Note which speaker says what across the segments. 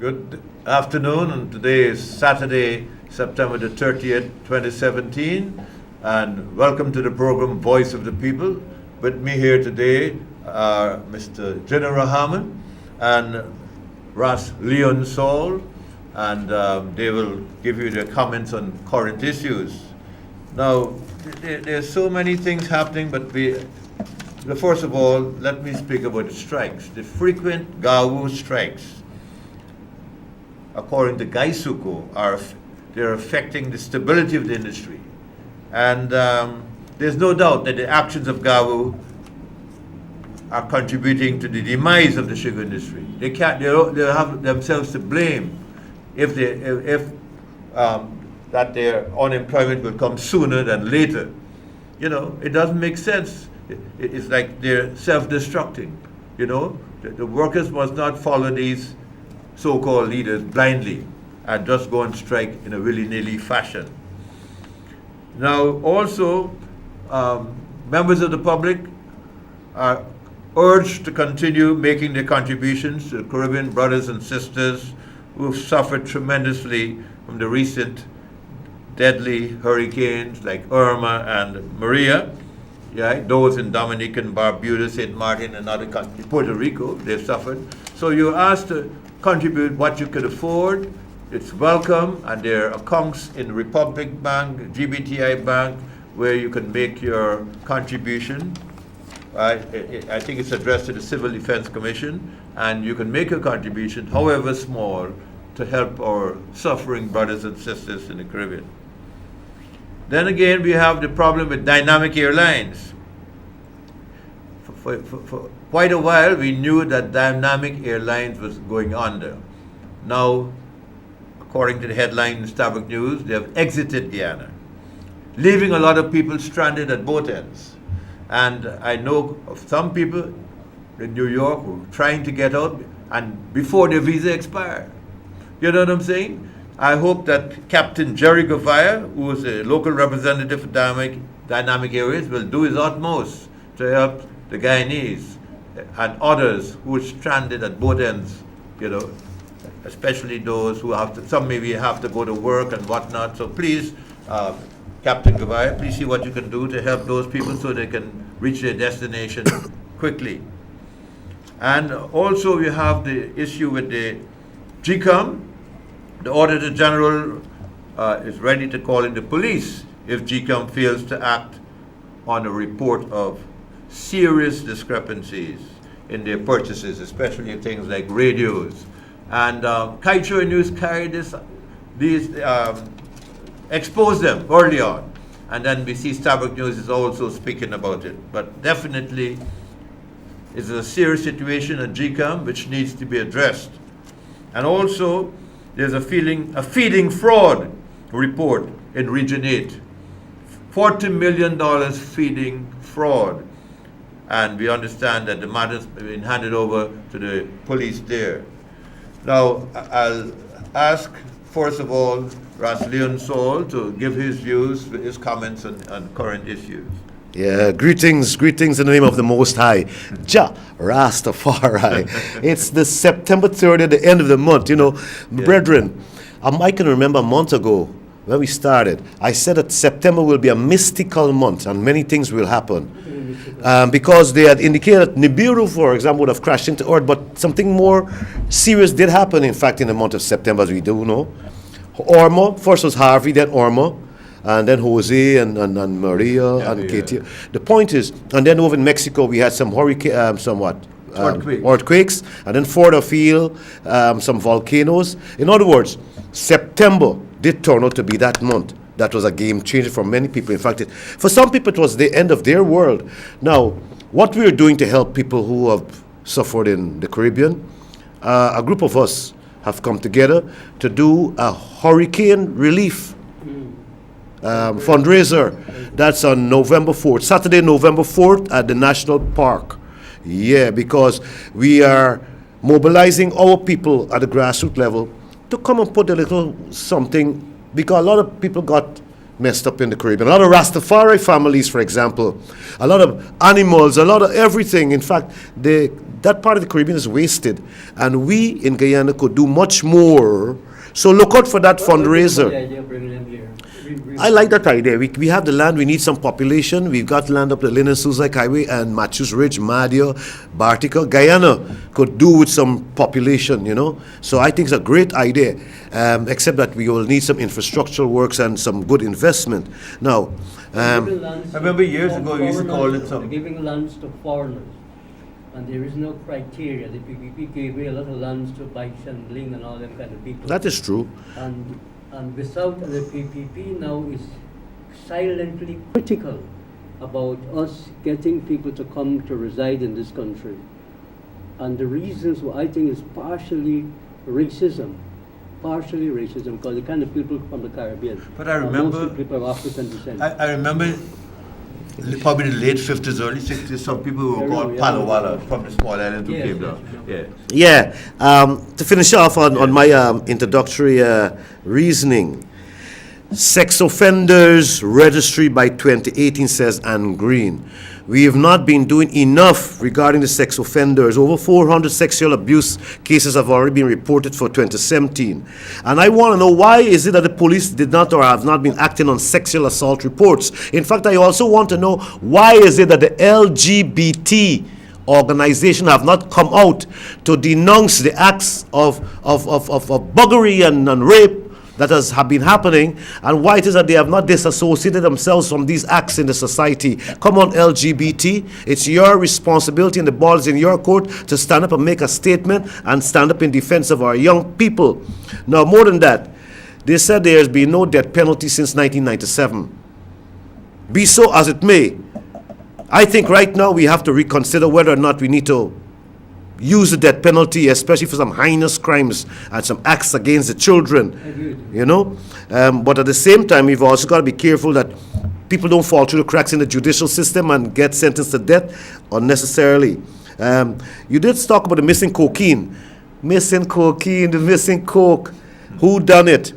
Speaker 1: Good afternoon, and today is Saturday, September the 30th, 2017, and welcome to the program Voice of the People. With me here today are Mr. General Hammond and Ras Leon Saul, and they will give you their comments on current issues. Now, there's so many things happening, but first of all, let me speak about the strikes, the frequent Gawu strikes. According to Gaisuko, they're affecting the stability of the industry. And there's no doubt that the actions of Gawu are contributing to the demise of the sugar industry. They have themselves to blame if that their unemployment will come sooner than later. You know, it doesn't make sense. It's like they're self-destructing. You know, the workers must not follow these so-called leaders blindly and just go on strike in a willy-nilly fashion. Now, also, members of the public are urged to continue making their contributions to the Caribbean brothers and sisters who have suffered tremendously from the recent deadly hurricanes like Irma and Maria. Yeah, those in Dominican, Barbuda, St. Martin, and other countries, Puerto Rico, they've suffered. So you're asked to contribute what you could afford. It's welcome, and there are accounts in Republic Bank, GBTI Bank, where you can make your contribution. I think it's addressed to the Civil Defense Commission, and you can make a contribution, however small, to help our suffering brothers and sisters in the Caribbean. Then again, we have the problem with Dynamic Airlines. For quite a while, we knew that Dynamic Airlines was going under. Now, according to the headline in Starbuck News, they have exited Guyana, leaving a lot of people stranded at both ends. And I know of some people in New York who are trying to get out, and before their visa expired. You know what I'm saying? I hope that Captain Jerry Govaya, who is a local representative for Dynamic Airways, will do his utmost to help the Guyanese and others who are stranded at both ends, you know, especially those who some maybe have to go to work and whatnot. So please, Captain Govaya, please see what you can do to help those people so they can reach their destination quickly. And also we have the issue with the GCOM. The Auditor General is ready to call in the police if GCOM fails to act on a report of serious discrepancies in their purchases, especially things like radios. And Kaitra News carried these exposed them early on. And then we see Starbuck News is also speaking about it. But definitely, it's a serious situation at GCOM which needs to be addressed. And also, there's a feeding fraud report in Region 8. $40 million feeding fraud. And we understand that the matter's been handed over to the police there. Now, I'll ask, first of all, Ras Leon Saul to give his views, his comments on current issues.
Speaker 2: Yeah, greetings in the name of the Most High, Jah Rastafari. It's the September 30th, the end of the month. You know, brethren, I can remember a month ago when we started, I said that September will be a mystical month and many things will happen. Because they had indicated that Nibiru, for example, would have crashed into Earth, but something more serious did happen, in fact, in the month of September, as we do know. Orma, first was Harvey, then Orma, and then Jose and Maria and Katie. The point is, and then over in Mexico, we had some earthquakes, and then further afield, some volcanoes. In other words, September did turn out to be that month. That was a game changer for many people. In fact, for some people, it was the end of their world. Now, what we are doing to help people who have suffered in the Caribbean, a group of us have come together to do a hurricane relief fundraiser. That's on November 4th, Saturday, November 4th at the National Park. Yeah, because we are mobilizing our people at the grassroots level to come and put a little something, because a lot of people got messed up in the Caribbean. A lot of Rastafari families, for example, a lot of animals, a lot of everything. In fact, that part of the Caribbean is wasted, and we in Guyana could do much more. So look out for that fundraiser.
Speaker 3: The idea of bringing them here.
Speaker 2: I like that idea. We have the land, we need some population. We've got land up the Lynn and Suzac Highway and Matthews Ridge, Madia, Bartica. Guyana could do with some population, you know. So I think it's a great idea, except that we will need some infrastructural works and some good investment. Now,
Speaker 1: I remember years ago we used to call it some...
Speaker 3: Giving lands to foreigners, and there is no criteria. The PPP gave away a lot of lands to Bikes and Bling and all them kind of people.
Speaker 2: that is true.
Speaker 3: And without the PPP now is silently critical about us getting people to come to reside in this country. And the reasons why I think is partially racism, because the kind of people from the Caribbean.
Speaker 1: But I remember...
Speaker 3: Most people of African descent.
Speaker 1: I remember probably the late 50s, early 60s, some people who were called Palawala from the small island who came down. Yeah.
Speaker 2: To finish off on my introductory reasoning, sex offenders registry by 2018, says Anne Green. We have not been doing enough regarding the sex offenders. Over 400 sexual abuse cases have already been reported for 2017. And I want to know, why is it that the police did not or have not been acting on sexual assault reports? In fact, I also want to know, why is it that the LGBT organization have not come out to denounce the acts of buggery and rape that have been happening, and why it is that they have not disassociated themselves from these acts in the society. Come on, LGBT, it's your responsibility and the ball is in your court to stand up and make a statement and stand up in defense of our young people. Now, more than that, they said there has been no death penalty since 1997. Be so as it may, I think right now we have to reconsider whether or not we need to use the death penalty, especially for some heinous crimes and some acts against the children, you know. But at the same time, we've also got to be careful that people don't fall through the cracks in the judicial system and get sentenced to death unnecessarily. You did talk about the missing cocaine. Missing cocaine, the missing coke. Who done it?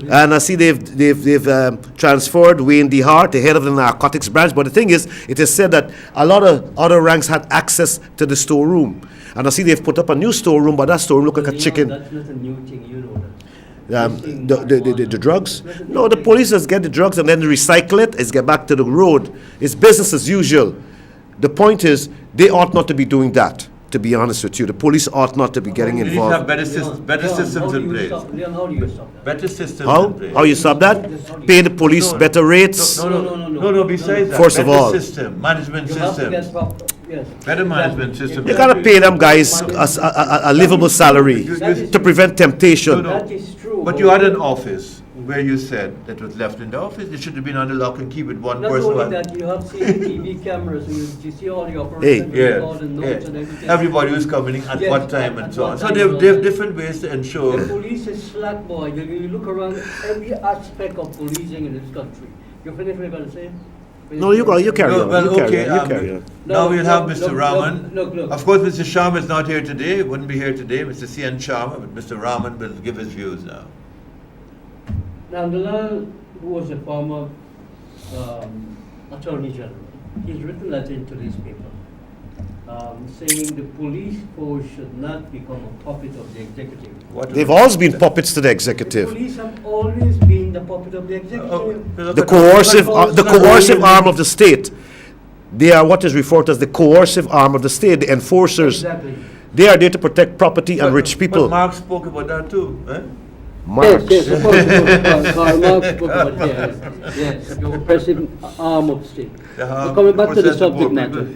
Speaker 2: And I see they've transferred Wayne D. Hart, the head of the narcotics branch. But the thing is, it is said that a lot of other ranks had access to the storeroom. And I see they've put up a new storeroom, but that storeroom look like a chicken.
Speaker 3: That's not a new thing, you know that.
Speaker 2: The drugs? No, the police just get the drugs and then recycle it, get back to the road. It's business as usual. The point is, they ought not to be doing that, to be honest with you. The police ought not to be getting
Speaker 1: We need to
Speaker 2: involved.
Speaker 1: have better systems in place.
Speaker 3: Leon, how do you stop that?
Speaker 1: Better systems
Speaker 2: How?
Speaker 1: in place.
Speaker 2: How you stop that? Pay the police
Speaker 1: No,
Speaker 2: better rates?
Speaker 1: No, besides that,
Speaker 2: First of
Speaker 1: better
Speaker 2: all,
Speaker 1: system, management
Speaker 3: You have to get
Speaker 1: systems.
Speaker 3: proper, yes.
Speaker 1: Better management system.
Speaker 2: you gotta pay them guys a livable salary to prevent temptation.
Speaker 1: No.
Speaker 3: That is true.
Speaker 1: But you had an office where you said that was left in the office. It should have been under lock and key with one
Speaker 3: Not
Speaker 1: person.
Speaker 3: only that, you have CCTV cameras, and you see all the operations, all the notes and everything.
Speaker 1: Everybody who's coming in at
Speaker 3: Yes,
Speaker 1: what time
Speaker 3: at
Speaker 1: and so
Speaker 3: what
Speaker 1: on. So
Speaker 3: time
Speaker 1: they
Speaker 3: and all
Speaker 1: have
Speaker 3: that.
Speaker 1: different ways to
Speaker 3: The
Speaker 1: ensure.
Speaker 3: police is slack, boy. You look around every aspect of policing in this country. You finish what you're going to say?
Speaker 2: No, you carry
Speaker 1: No,
Speaker 2: on.
Speaker 1: well,
Speaker 2: You carry
Speaker 1: okay,
Speaker 2: on. You carry on.
Speaker 1: now we'll have
Speaker 3: Look,
Speaker 1: Mr.
Speaker 3: look,
Speaker 1: Raman.
Speaker 3: look.
Speaker 1: Of course, Mr. Sharma is not here today, wouldn't be here today, Mr. C.N. Sharma, but Mr. Raman will give his views now.
Speaker 3: Now, Dalal, who was a former Attorney General, he's written a letter into these people saying the police force should not become a puppet of the executive.
Speaker 2: They've always been puppets to the
Speaker 3: The
Speaker 2: executive.
Speaker 3: police have always been the puppet of the executive.
Speaker 2: The coercive arm of the state. They are what is referred to as the coercive arm of the state, the enforcers.
Speaker 3: Exactly.
Speaker 2: They are there to protect property and rich people.
Speaker 1: But Marx spoke about that too. Eh?
Speaker 2: Marx.
Speaker 3: Yes, of course. Karl Marx spoke about yes, the oppressive arm of state. But coming back to the subject matter,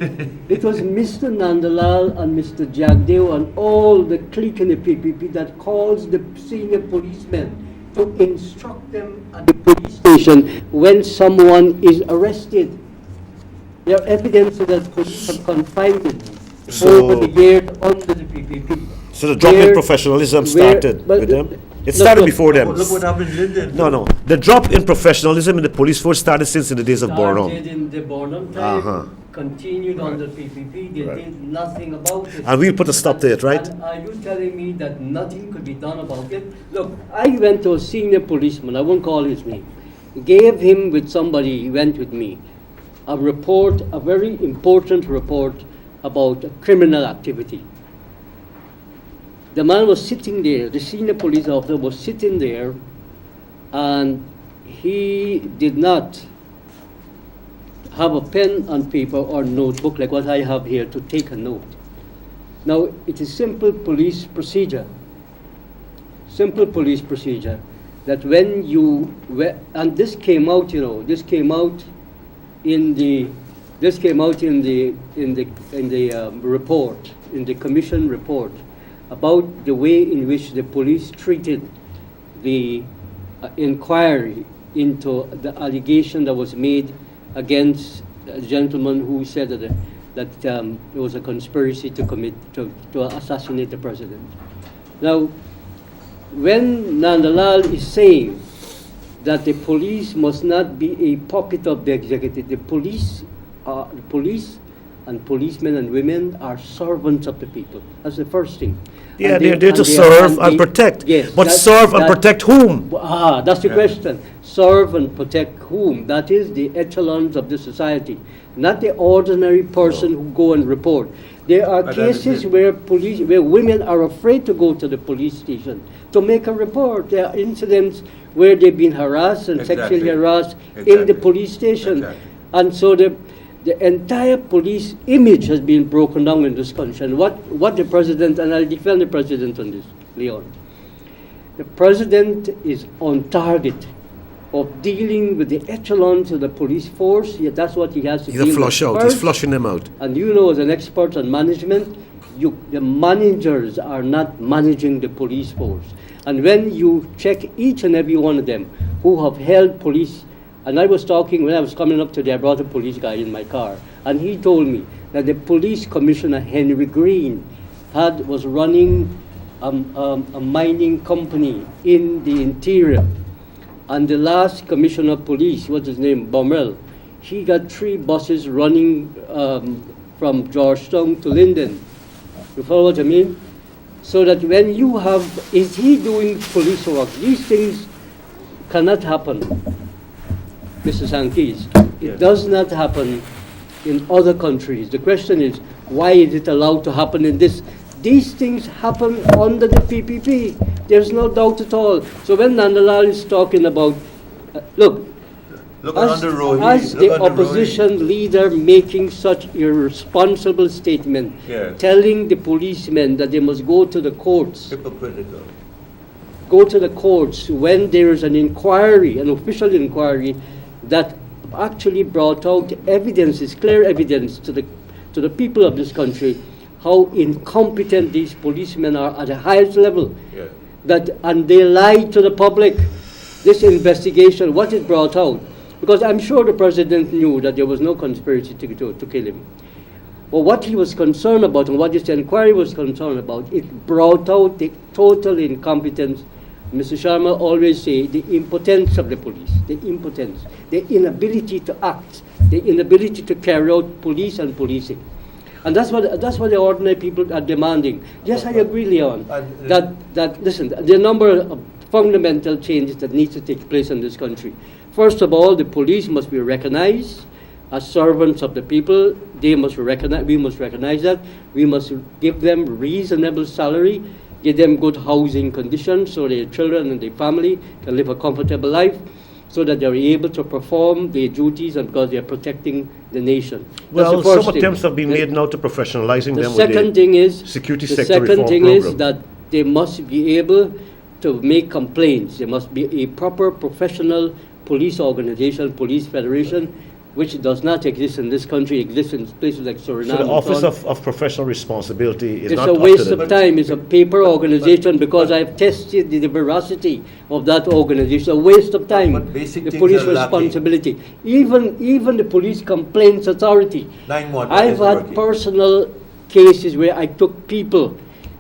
Speaker 3: it was Mr. Nandalal and Mr. Jagdeo and all the clique in the PPP that calls the senior policemen to instruct them at the police station when someone is arrested. There are evidence that police have confined them over the years under the PPP.
Speaker 2: So the drop in professionalism started with them. It started before them.
Speaker 1: Look what happened in Linden.
Speaker 2: No. The drop in professionalism in the police force started since in the days of Borno.
Speaker 3: Started in the Borno time, continued on the PPP, they did nothing about it.
Speaker 2: And we'll put a stop to it, right?
Speaker 3: And are you telling me that nothing could be done about it? Look, I went to a senior policeman, I won't call his name, gave him with somebody, he went with me, a report, a very important report about criminal activity. The man was sitting there, the senior police officer was sitting there, and he did not have a pen and paper or notebook like what I have here to take a note. Now, it is simple police procedure that when you, and this came out, you know, this came out in the report, in the commission report, about the way in which the police treated the inquiry into the allegation that was made against a gentleman who said that there was a conspiracy to assassinate the president. Now, when Nandalal is saying that the police must not be a puppet of the executive, the police and policemen and women are servants of the people. That's the first thing.
Speaker 2: Yeah, they're there to serve and protect.
Speaker 3: Yes,
Speaker 2: but serve and protect whom?
Speaker 3: That's the question. Serve and protect whom? That is the echelons of the society, not the ordinary person who go and report. There are cases where women are afraid to go to the police station to make a report. There are incidents where they've been harassed and sexually harassed in the police station. And so the entire police image has been broken down in this country. And what the president, and I'll defend the president on this, Leon, the president is on target of dealing with the echelons of the police force. Yeah, that's what he has to do.
Speaker 2: He's a flush out. He's flushing them out.
Speaker 3: And you know, as an expert on management, the managers are not managing the police force. And when you check each and every one of them who have held police, and I was talking, when I was coming up today, I brought a police guy in my car, and he told me that the police commissioner, Henry Green, was running a mining company in the interior. And the last commissioner of police, what's his name, Baumel, he got 3 buses running from Georgetown to Linden. You follow what I mean? So that when you have, is he doing police work? These things cannot happen, Mr. Sankis. It does not happen in other countries. The question is, why is it allowed to happen in this? These things happen under the PPP. There's no doubt at all. So when Nandalal is talking about, look as the opposition leader making such irresponsible statement, telling the policemen that they must go to the courts.
Speaker 1: Hypocritical.
Speaker 3: Go to the courts when there is an inquiry, an official inquiry, that actually brought out evidences, clear evidence to the people of this country, how incompetent these policemen are at the highest level. And they lied to the public. This investigation, what it brought out, because I'm sure the president knew that there was no conspiracy to kill him. But what he was concerned about, and what this inquiry was concerned about, it brought out the total incompetence. Mr. Sharma always say the impotence of the police, the impotence, the inability to act, the inability to carry out police and policing. And that's what the ordinary people are demanding. Yes, I agree, Leon, that listen, there are a number of fundamental changes that need to take place in this country. First of all, the police must be recognized as servants of the people. We must recognize that. We must give them reasonable salary, give them good housing conditions so their children and their family can live a comfortable life, so that they're able to perform their duties, and because they're protecting the nation.
Speaker 2: Well, some attempts have been made now to professionalizing them with the security sector reform program. The second thing is
Speaker 3: that they must be able to make complaints. There must be a proper professional police organization, police federation, which does not exist in this country, exists in places like Suriname.
Speaker 2: So the Office of Professional Responsibility is not
Speaker 3: up to the... It's a waste of time. It's a paper organization, because I've tested the veracity of that organization. A waste of time. The police responsibility. Even the Police Complaints Authority. I've had personal cases where I took people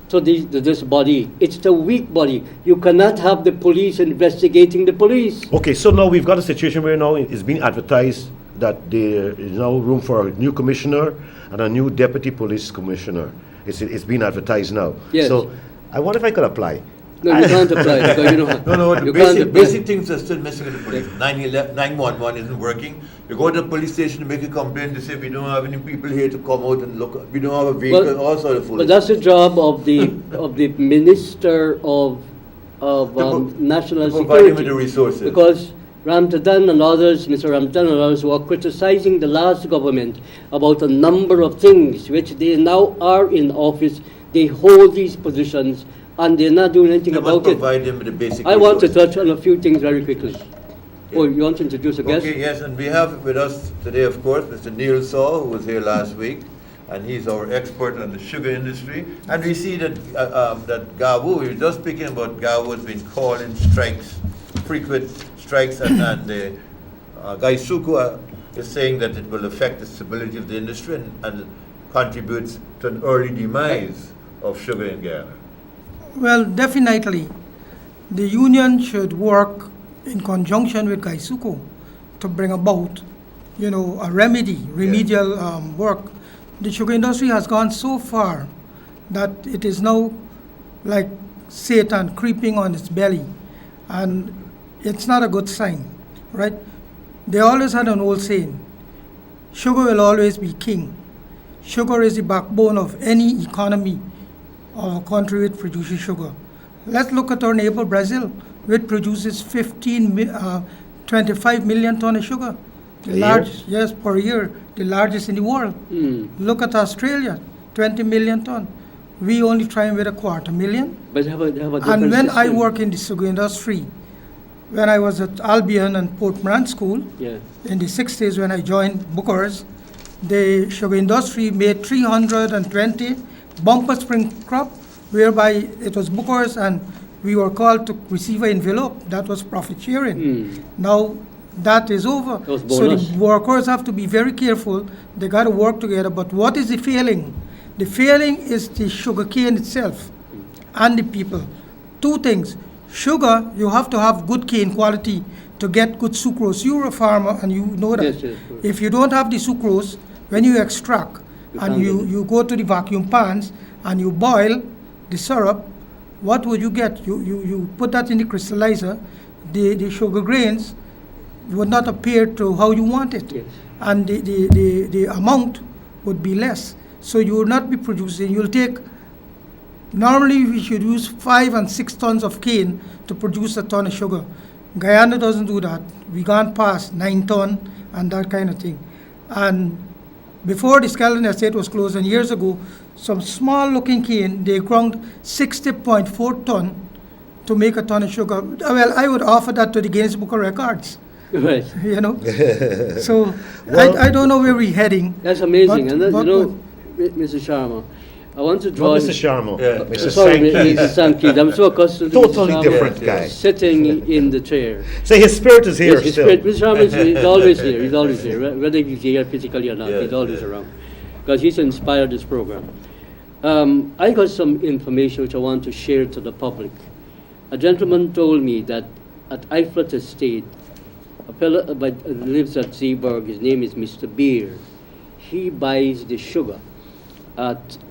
Speaker 3: to this body. It's the weak body. You cannot have the police investigating the police.
Speaker 2: Okay, so now we've got a situation where now it's being advertised that there is now room for a new commissioner and a new deputy police commissioner. It's being advertised now.
Speaker 3: Yes.
Speaker 2: So I wonder if I could apply.
Speaker 3: No, you can't apply because you know.
Speaker 1: No, the
Speaker 3: you can't apply.
Speaker 1: basic things are still messing with the police. 911 isn't working. You go to the police station to make a complaint, they say we don't have any people here to come out and look. We don't have a vehicle, all sort of foolishness.
Speaker 3: But that's the job of the Minister of National
Speaker 1: to provide
Speaker 3: Security.
Speaker 1: him with the resources.
Speaker 3: Because Ramtadan and others, Mr. Ramtadan and others, were criticizing the last government about a number of things which they now are in office. They hold these positions and they're not doing anything
Speaker 1: They must
Speaker 3: about it.
Speaker 1: provide him with the basic
Speaker 3: I want to
Speaker 1: resources.
Speaker 3: touch on a few things very quickly.
Speaker 1: Yeah.
Speaker 3: Oh, you want to introduce a guest?
Speaker 1: Okay, yes, and we have with us today, of course, Mr. Neil Saw, who was here last week, and he's our expert on the sugar industry. And we see that that Gawu, we were just speaking about Gawu has been calling strikes, frequent strikes, and Gaisuku is saying that it will affect the stability of the industry and contributes to an early demise of sugar in Guyana.
Speaker 4: Well, definitely, the union should work in conjunction with Gaisuku to bring about, a remedial work. The sugar industry has gone so far that it is now like Satan creeping on its belly, and it's not a good sign, right? They always had an old saying, sugar will always be king. Sugar is the backbone of any economy or country which produces sugar. Let's look at our neighbor Brazil, which produces 25 million tons of sugar. Per year, the largest in the world. Look at Australia, 20 million tons. We only try with 250,000.
Speaker 3: But they have a different
Speaker 4: And when I
Speaker 3: system.
Speaker 4: work in the sugar industry, when I was at Albion and Port Moran School,
Speaker 3: Yeah.
Speaker 4: in the 60s when I joined Booker's, the sugar industry made 320 bumper spring crop, whereby it was Booker's and we were called to receive an envelope. That was profit sharing. Now that is over.
Speaker 3: That was
Speaker 4: So
Speaker 3: bonus.
Speaker 4: the workers have to be very careful. They got to work together. But what is the failing? The failing is the sugar cane itself and the people. Two things. Sugar, you have to have good cane quality to get good sucrose. You're a farmer and you know that.
Speaker 3: Yes, yes, sure.
Speaker 4: If you don't have the sucrose, when you extract
Speaker 3: You
Speaker 4: and
Speaker 3: can't get it.
Speaker 4: you go to the vacuum pans and you boil the syrup, what would you get? You put that in the crystallizer, the sugar grains would not appear to how you want it.
Speaker 3: Yes.
Speaker 4: And the amount would be less. So you will not be producing, you'll take, normally we should use 5 and 6 tons of cane to produce a ton of sugar. Guyana doesn't do that. We gone past 9 ton and that kind of thing. And before the Skeleton Estate was closed, and years ago, some small looking cane, they ground 60.4 ton to make a ton of sugar. Well, I would offer that to the Guinness Book of Records,
Speaker 3: Right.
Speaker 4: So
Speaker 2: Well-
Speaker 4: I don't know where we're heading.
Speaker 3: That's amazing.
Speaker 4: But-
Speaker 3: And that,
Speaker 4: but-
Speaker 3: Mr. Sharma, I want to draw.
Speaker 2: Not Mr. Sharma,
Speaker 1: Yeah.
Speaker 2: Mr.
Speaker 3: Sorry,
Speaker 2: Sankey.
Speaker 3: Mr. Sankey. I'm so accustomed to Mr.
Speaker 2: Totally
Speaker 3: Sharma
Speaker 2: different
Speaker 1: Yeah, yeah.
Speaker 2: guy.
Speaker 3: sitting in the chair.
Speaker 2: So his spirit is here
Speaker 3: Yes, his
Speaker 2: still.
Speaker 3: spirit, Mr. Sharma is always here. He's always here, whether he's here physically or not.
Speaker 1: Yeah,
Speaker 3: he's always
Speaker 1: yeah.
Speaker 3: around because he's inspired this program. I got some information which I want to share to the public. A gentleman told me that at Eiflet Estate, a fellow lives at Zeeburg. His name is Mr. Beer. He buys the sugar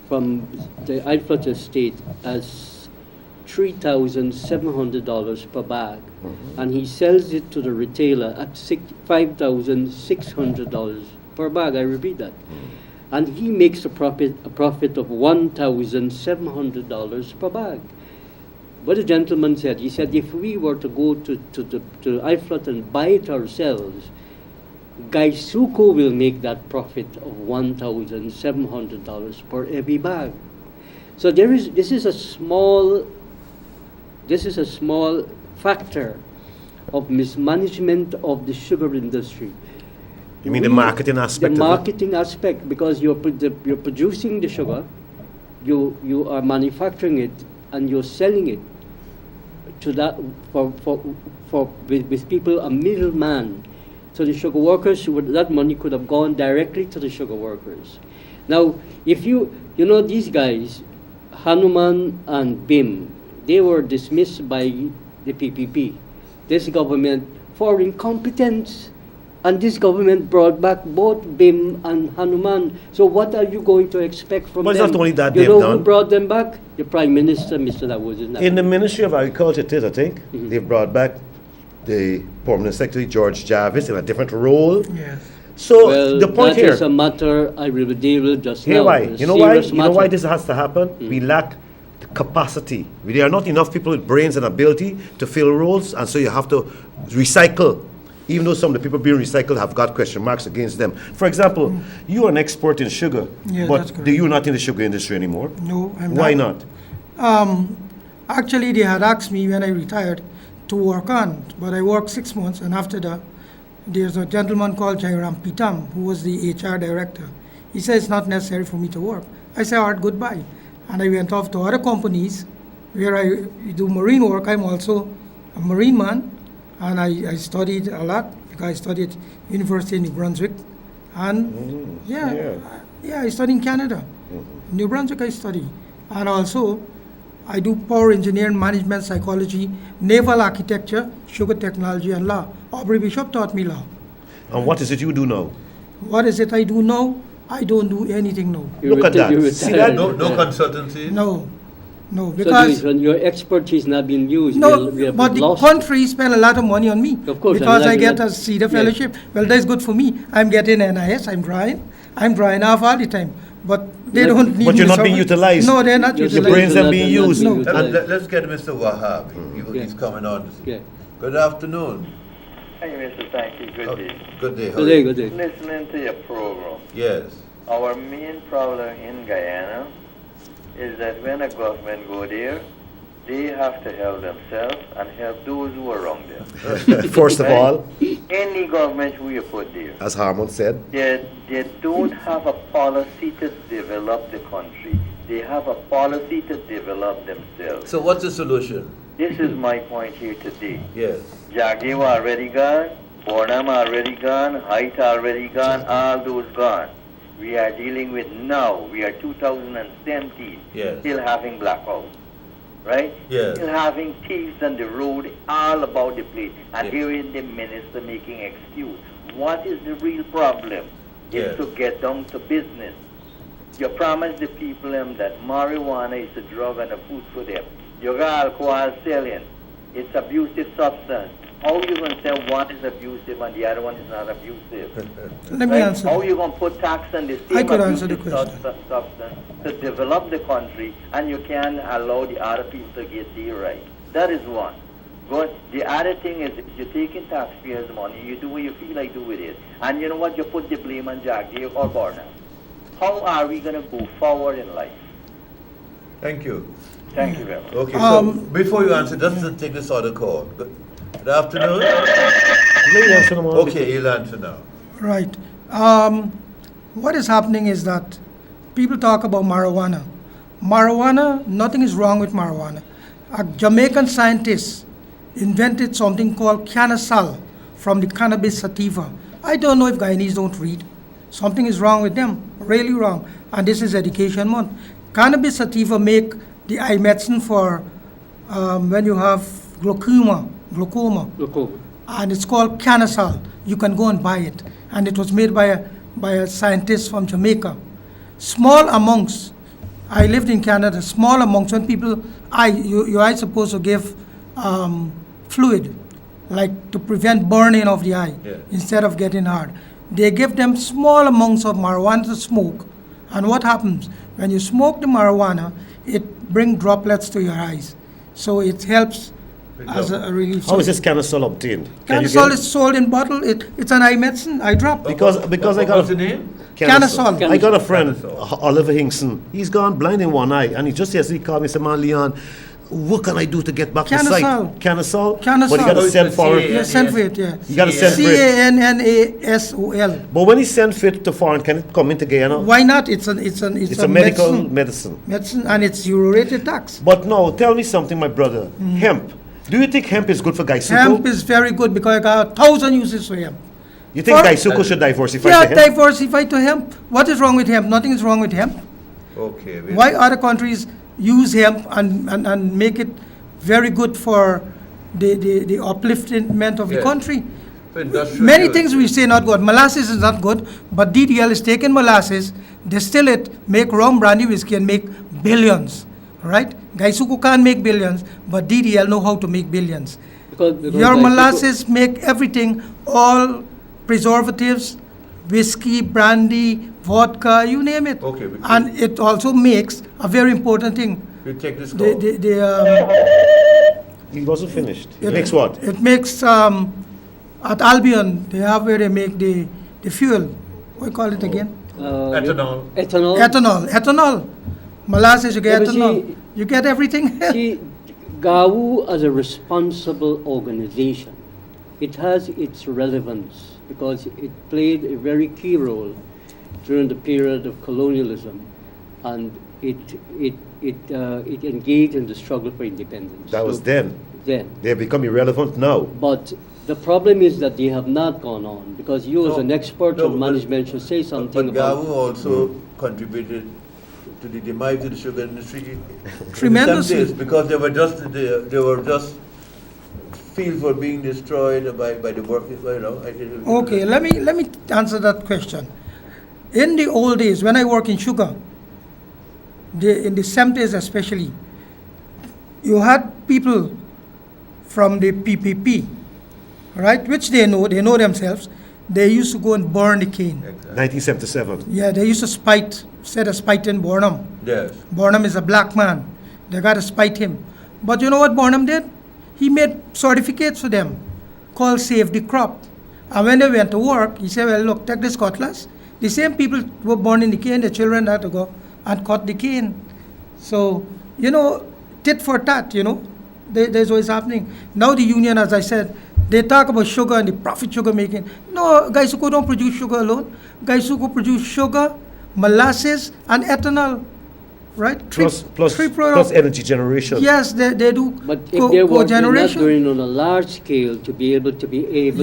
Speaker 3: from the Eiflet Estate as $3,700 per bag, and he sells it to the retailer at $5,600 per bag. I repeat that, and he makes a profit of $1,700 per bag. What the gentleman said, he said, if we were to go to Eiflet and buy it ourselves, Gaisuko will make that profit of $1,700 per every bag. So this is a small factor of mismanagement of the sugar industry.
Speaker 2: You mean the marketing aspect
Speaker 3: The
Speaker 2: of it?
Speaker 3: marketing aspect, because you're producing the sugar, you are manufacturing it, and you're selling it to that with people, a middleman. So the sugar workers, that money could have gone directly to the sugar workers. Now, if these guys, Hanuman and Bim, they were dismissed by the PPP, this government, for incompetence. And this government brought back both BIM and Hanuman. So what are you going to expect from
Speaker 2: But it's
Speaker 3: them?
Speaker 2: not only that
Speaker 3: you
Speaker 2: they've
Speaker 3: know
Speaker 2: done.
Speaker 3: who brought them back? The Prime Minister, Mr. Dawood.
Speaker 2: In the Ministry of Agriculture, it is, I think, they've brought back the Permanent Secretary, George Jarvis, in a different role.
Speaker 4: Yes.
Speaker 2: So
Speaker 3: Well,
Speaker 2: the point
Speaker 3: that
Speaker 2: here,
Speaker 3: is a matter I will deal with just
Speaker 2: here
Speaker 3: now.
Speaker 2: why?
Speaker 3: A
Speaker 2: You know why?
Speaker 3: serious
Speaker 2: You know why
Speaker 3: matter.
Speaker 2: this has to happen? We lack the capacity. There are not enough people with brains and ability to fill roles, and so you have to recycle. Even though some of the people being recycled have got question marks against them. For example, you are an expert in sugar,
Speaker 4: Yeah, that's
Speaker 2: but
Speaker 4: correct.
Speaker 2: you're not in the sugar industry anymore.
Speaker 4: No, I'm
Speaker 2: Why
Speaker 4: not.
Speaker 2: not?
Speaker 4: Actually, they had asked me when I retired to work on, but I worked 6 months, and after that, there's a gentleman called Jairam Pitam, who was the HR director. He said it's not necessary for me to work. I said, all right, goodbye. And I went off to other companies where I do marine work. I'm also a marine man, and I studied a lot because I studied University of New Brunswick. And I studied in Canada. New Brunswick I study. And also, I do power engineering, management, psychology, naval architecture, sugar technology, and law. Aubrey Bishop taught me law.
Speaker 2: And what is it you do now?
Speaker 4: What is it I do now? I don't do anything now.
Speaker 2: Look at that. See that?
Speaker 1: No consultancy.
Speaker 4: No,
Speaker 3: So
Speaker 4: because
Speaker 3: your expertise not being used.
Speaker 4: no,
Speaker 3: we have
Speaker 4: but the
Speaker 3: lost.
Speaker 4: country spend a lot of money on me.
Speaker 3: Of course,
Speaker 4: because
Speaker 3: and
Speaker 4: I
Speaker 3: like-
Speaker 4: get a CEDA
Speaker 3: yes.
Speaker 4: fellowship. Well, that's good for me. I'm getting NIS. I'm drying off all the time. But they
Speaker 3: But-
Speaker 4: don't need
Speaker 2: But you're
Speaker 4: me
Speaker 2: not being
Speaker 4: so-
Speaker 2: utilized.
Speaker 4: No, they're not
Speaker 3: Your
Speaker 2: Your
Speaker 4: utilized.
Speaker 2: brains are being
Speaker 3: not
Speaker 2: used.
Speaker 3: being
Speaker 4: No.
Speaker 3: utilized.
Speaker 1: Let's get Mr. Wahab.
Speaker 3: Yeah.
Speaker 1: He's coming on.
Speaker 3: Yeah.
Speaker 1: Good afternoon.
Speaker 5: Hi, Mr. Sankey. Good day.
Speaker 1: Good day. How
Speaker 3: Good
Speaker 1: are
Speaker 3: day,
Speaker 1: you?
Speaker 3: good day.
Speaker 5: Listening to your program,
Speaker 1: Yes.
Speaker 5: our main problem in Guyana is that when a government go there, they have to help themselves and help those who are around them.
Speaker 2: First of all,
Speaker 5: Any government who you put there,
Speaker 2: as Harmon said,
Speaker 5: they don't have a policy to develop the country. They have a policy to develop themselves.
Speaker 1: So what's the solution?
Speaker 5: This is my point here today.
Speaker 1: Yes.
Speaker 5: Jagdev already gone, Bornam already gone, Height already gone, all those gone. We are dealing with now, we are 2017,
Speaker 1: Yes.
Speaker 5: still having blackouts, right?
Speaker 1: Yes.
Speaker 5: Still having thieves on the road, all about the place. And
Speaker 1: Yes.
Speaker 5: here is the minister making excuse. What is the real problem?
Speaker 1: Yes.
Speaker 5: Is to get down to business. You promise the people that marijuana is a drug and a food for them. You got alcohol selling. It's abusive substance. How you going to say one is abusive and the other one is not abusive?
Speaker 4: Let me answer.
Speaker 5: How you going to put tax on the
Speaker 4: I
Speaker 5: same
Speaker 4: could answer the
Speaker 5: abusive
Speaker 4: question.
Speaker 5: substance to develop the country, and you can't allow the other people to get their right? That is one. But the other thing is, if you're taking taxpayers' money, you do what you feel like do with it. And you know what? You put the blame on Jagdev or Barnum. How are we going to go forward in life?
Speaker 1: Thank you.
Speaker 5: Thank you very much.
Speaker 1: Okay, so before you answer, just to take this other call. Good afternoon. Okay, you'll answer now.
Speaker 4: Right. What is happening is that people talk about marijuana. Marijuana, nothing is wrong with marijuana. A Jamaican scientist invented something called cannasol from the cannabis sativa. I don't know if Guyanese don't read. Something is wrong with them, really wrong. And this is Education Month. Cannabis sativa make the eye medicine for when you have glaucoma.
Speaker 3: Look over.
Speaker 4: And it's called cannasol. You can go and buy it. And it was made by a scientist from Jamaica. Small amounts. I lived in Canada. Small amounts. When people, your eye supposed to give fluid, like to prevent burning of the eye,
Speaker 1: Yeah.
Speaker 4: instead of getting hard. They give them small amounts of marijuana to smoke. And what happens? When you smoke the marijuana, it brings droplets to your eyes. So it helps as a relief.
Speaker 2: how is this cannasol obtained? Can you
Speaker 4: Cannasol
Speaker 2: get-
Speaker 4: is sold in bottle. It's an eye medicine, eye drop.
Speaker 2: Because I got
Speaker 1: What's the name?
Speaker 4: Cannasol.
Speaker 2: I got a friend,
Speaker 1: Cannasol.
Speaker 2: Oliver Hinkson. He's gone blind in one eye, and he just yesterday called me and said, "Man, Leon, what can I do to get back to sight?"
Speaker 4: Cannasol.
Speaker 2: Cannasol.
Speaker 4: Cannasol.
Speaker 2: But he got
Speaker 4: Oh,
Speaker 2: to
Speaker 1: it's
Speaker 2: send
Speaker 1: the
Speaker 2: for
Speaker 1: CA.
Speaker 2: it.
Speaker 4: Yeah, send for it, yeah.
Speaker 2: You got to send for it.
Speaker 4: Cannasol.
Speaker 2: But when he sent for it to foreign, can it come into Guyana?
Speaker 4: Why not? It's
Speaker 2: It's
Speaker 4: a
Speaker 2: a medical
Speaker 4: medicine.
Speaker 2: medicine.
Speaker 4: And it's euro-rated tax.
Speaker 2: But no, tell me something, my brother. Hemp. Do you think hemp is good for Gaisuko?
Speaker 4: Hemp is very good because I got 1,000 uses for hemp.
Speaker 2: You think
Speaker 4: for-
Speaker 2: Gaisuko should diversify
Speaker 4: Yeah,
Speaker 2: to hemp?
Speaker 4: diversify to hemp. What is wrong with hemp? Nothing is wrong with hemp.
Speaker 1: Okay. wait.
Speaker 4: Why other countries use hemp and make it very good for the upliftment of the
Speaker 1: Yes.
Speaker 4: country?
Speaker 1: Industrial
Speaker 4: Many
Speaker 1: use.
Speaker 4: things we say not good. Molasses is not good, but DDL is taking molasses, distill it, make rum, brandy, whiskey, and make billions. Right? Gaisuku can't make billions, but DDL know how to make billions.
Speaker 3: Because
Speaker 4: Your
Speaker 3: Gaisuku-
Speaker 4: molasses make everything, all preservatives, whiskey, brandy, vodka, you name it.
Speaker 1: Okay, we-
Speaker 4: And it also makes a very important thing.
Speaker 1: We take this call.
Speaker 4: The,
Speaker 2: He wasn't finished. It
Speaker 4: It-
Speaker 2: makes what?
Speaker 4: It makes, at Albion, they have where they make the fuel. What do you call it again?
Speaker 1: Ethanol.
Speaker 3: Ethanol.
Speaker 4: Ethanol. Molasses, you get
Speaker 3: Yeah, but
Speaker 4: ethanol.
Speaker 3: see-
Speaker 4: You get everything.
Speaker 3: See, GAU as a responsible organization, it has its relevance because it played a very key role during the period of colonialism, and it engaged in the struggle for independence.
Speaker 2: That was then.
Speaker 3: Then.
Speaker 2: They have become irrelevant now.
Speaker 3: But the problem is that they have not gone on, because you as
Speaker 1: No,
Speaker 3: an expert
Speaker 1: no,
Speaker 3: on
Speaker 1: but-
Speaker 3: management should say something
Speaker 1: But
Speaker 3: about...
Speaker 1: Gavu also contributed to the demise of the sugar industry.
Speaker 4: Tremendously.
Speaker 1: In some days, because they were just fields were being destroyed by the workers. You know.
Speaker 4: Okay, let me answer that question. In the old days, when I work in sugar, in the 70s especially, you had people from the PPP, right, which they know themselves. They used to go and burn the cane.
Speaker 1: Exactly.
Speaker 2: 1977.
Speaker 4: Yeah, they used to set a spite in Burnham.
Speaker 1: Yes.
Speaker 4: Burnham is a black man. They got to spite him. But you know what Burnham did? He made certificates for them called Save the Crop. And when they went to work, he said, well, look, take this cutlass. The same people were born in the cane, the children had to go and cut the cane. So, you know, tit for tat, you know, there's always happening. Now the union, as I said, they talk about sugar and the profit sugar making. No, Gaisuku don't produce sugar alone. Gaisuku produce sugar, molasses, and ethanol, right?
Speaker 2: Plus
Speaker 4: three products.
Speaker 2: energy generation.
Speaker 4: Yes, they do.
Speaker 3: But if they're working, not
Speaker 4: cogeneration.
Speaker 3: doing on a large scale to be able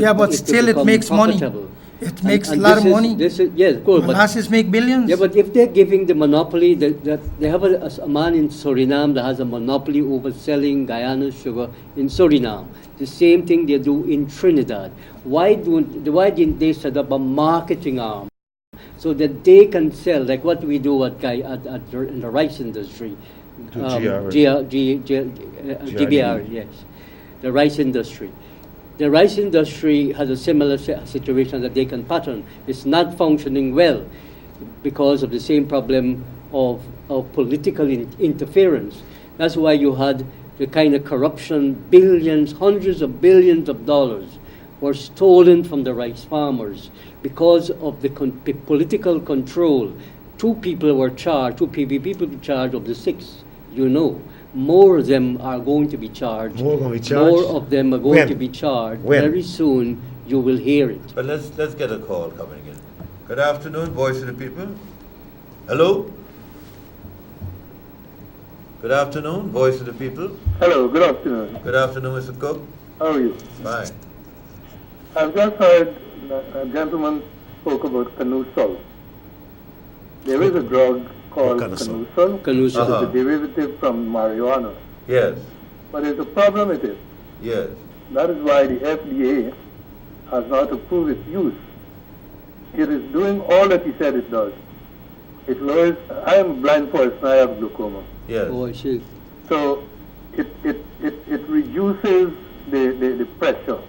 Speaker 4: Yeah, but
Speaker 3: to
Speaker 4: still it
Speaker 3: become
Speaker 4: makes money.
Speaker 3: profitable.
Speaker 4: It makes
Speaker 3: And
Speaker 4: a lot
Speaker 3: this
Speaker 4: of
Speaker 3: is-
Speaker 4: money.
Speaker 3: This is, yes, of course. But,
Speaker 4: Molasses make billions.
Speaker 3: yeah, but if they're giving the monopoly, they have a man in Suriname that has a monopoly over selling Guyana sugar in Suriname. The same thing they do in Trinidad. Why didn't they set up a marketing arm so that they can sell, like what we do in the rice industry?
Speaker 2: To GR.
Speaker 3: GBR, yes, the rice industry. The rice industry has a similar situation that they can pattern. It's not functioning well because of the same problem of political interference. That's why you had the kind of corruption, billions, hundreds of billions of dollars were stolen from the rice farmers because of the political control. Two people were charged, two people were charged of the 6, you know. More of them are going to be charged.
Speaker 2: More going to be charged?
Speaker 3: More of them are going
Speaker 2: When?
Speaker 3: to be charged.
Speaker 2: When?
Speaker 3: Very soon you will hear it.
Speaker 1: But let's get a call coming in. Good afternoon, Voice of the People. Hello? Good afternoon, Voice of the People.
Speaker 6: Hello, good afternoon.
Speaker 1: Good afternoon, Mr. Cook.
Speaker 6: How are you?
Speaker 1: Fine.
Speaker 6: I've just heard that a gentleman spoke about canoe salt. There is a drug called
Speaker 2: kind of
Speaker 6: canoe
Speaker 2: salt?
Speaker 6: salt.
Speaker 3: Canoe salt.
Speaker 6: It's a derivative from marijuana.
Speaker 1: Yes.
Speaker 6: But there's a problem with it.
Speaker 1: Yes.
Speaker 6: That is why the FDA has not approved its use. It is doing all that he said it does. It lowers, I am a blind person, I have glaucoma.
Speaker 1: Yes.
Speaker 3: Oh, I see.
Speaker 6: So it reduces the pressure,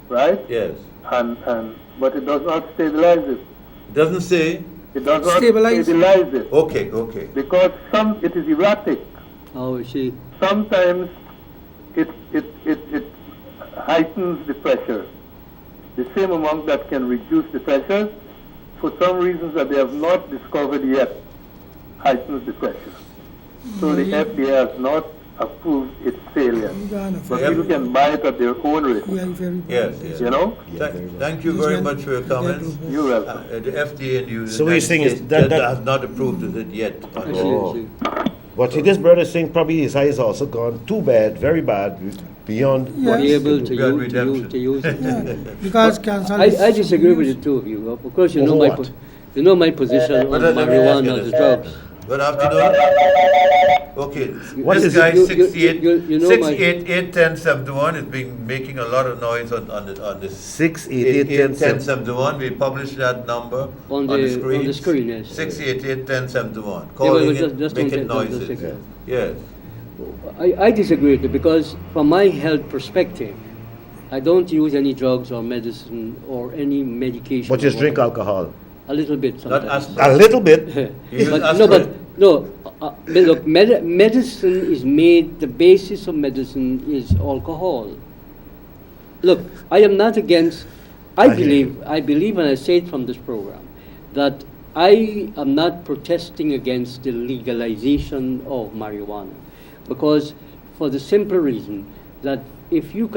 Speaker 6: right?
Speaker 1: Yes.
Speaker 6: But it does not stabilize it.
Speaker 1: Doesn't say.
Speaker 6: It does not
Speaker 4: Stabilize.
Speaker 6: stabilize it.
Speaker 1: Okay.
Speaker 6: Because it is erratic.
Speaker 3: Oh, I see.
Speaker 6: Sometimes it heightens the pressure. The same amount that can reduce the pressure, for some reasons that they have not discovered yet, heightens the pressure. So the FDA has not approved its sale yet.
Speaker 4: Ghana,
Speaker 6: But
Speaker 1: Yeah.
Speaker 6: people can buy it at their own risk,
Speaker 4: yeah, very bad.
Speaker 1: Yes.
Speaker 6: you know?
Speaker 1: Thank you very much for your comments.
Speaker 6: You're welcome.
Speaker 1: The FDA and you.
Speaker 2: So what you're saying is that-
Speaker 1: has not approved of it yet.
Speaker 3: I see,
Speaker 2: Oh.
Speaker 3: I see.
Speaker 2: But this brother is saying probably his eyes also gone too bad, very bad, beyond
Speaker 4: Yeah.
Speaker 2: what
Speaker 3: Be
Speaker 2: he
Speaker 3: able
Speaker 2: could
Speaker 3: to
Speaker 2: do.
Speaker 1: God,
Speaker 3: use,
Speaker 1: redemption.
Speaker 3: to use it.
Speaker 4: Yeah, because cancer.
Speaker 3: I disagree with the two of you. Of course, you
Speaker 2: Over
Speaker 3: know
Speaker 2: what?
Speaker 3: my position
Speaker 1: But
Speaker 3: on
Speaker 1: let me ask you
Speaker 3: marijuana as
Speaker 1: this.
Speaker 3: drugs.
Speaker 1: Good afternoon. Okay,
Speaker 2: What
Speaker 1: this
Speaker 2: is
Speaker 1: guy
Speaker 2: it?
Speaker 1: 68,
Speaker 3: You know my-
Speaker 1: 688-1071 is being making a lot of noise on this.
Speaker 2: 688-1071.
Speaker 1: We published that number
Speaker 3: On
Speaker 1: the
Speaker 3: the-
Speaker 1: screen.
Speaker 3: on the screen, yes.
Speaker 1: 688-1071.
Speaker 3: but
Speaker 1: Calling
Speaker 3: just
Speaker 1: it,
Speaker 3: don't
Speaker 1: making
Speaker 3: take- don't
Speaker 1: noises.
Speaker 3: take that.
Speaker 1: Yes.
Speaker 3: I disagree with you because from my health perspective, I don't use any drugs or medicine or any medication.
Speaker 2: But just
Speaker 3: or
Speaker 2: drink
Speaker 3: whatever.
Speaker 2: alcohol.
Speaker 3: A little bit
Speaker 1: Not
Speaker 3: sometimes.
Speaker 1: aspirin.
Speaker 2: A little bit.
Speaker 1: You use
Speaker 3: But
Speaker 1: aspirin?
Speaker 3: look, medicine is made, the basis of medicine is alcohol. Look, I am not against,
Speaker 2: I hear you.
Speaker 3: I believe, and I say it from this program, that I am not protesting against the legalization of marijuana. Because for the simple reason that if you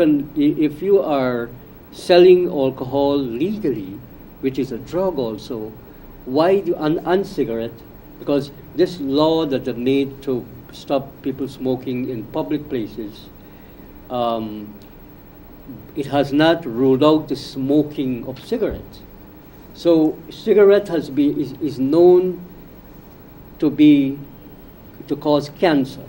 Speaker 3: are selling alcohol legally, which is a drug also, why do, and cigarette, because this law that they made to stop people smoking in public places, it has not ruled out the smoking of cigarettes. So cigarette is known to cause cancer.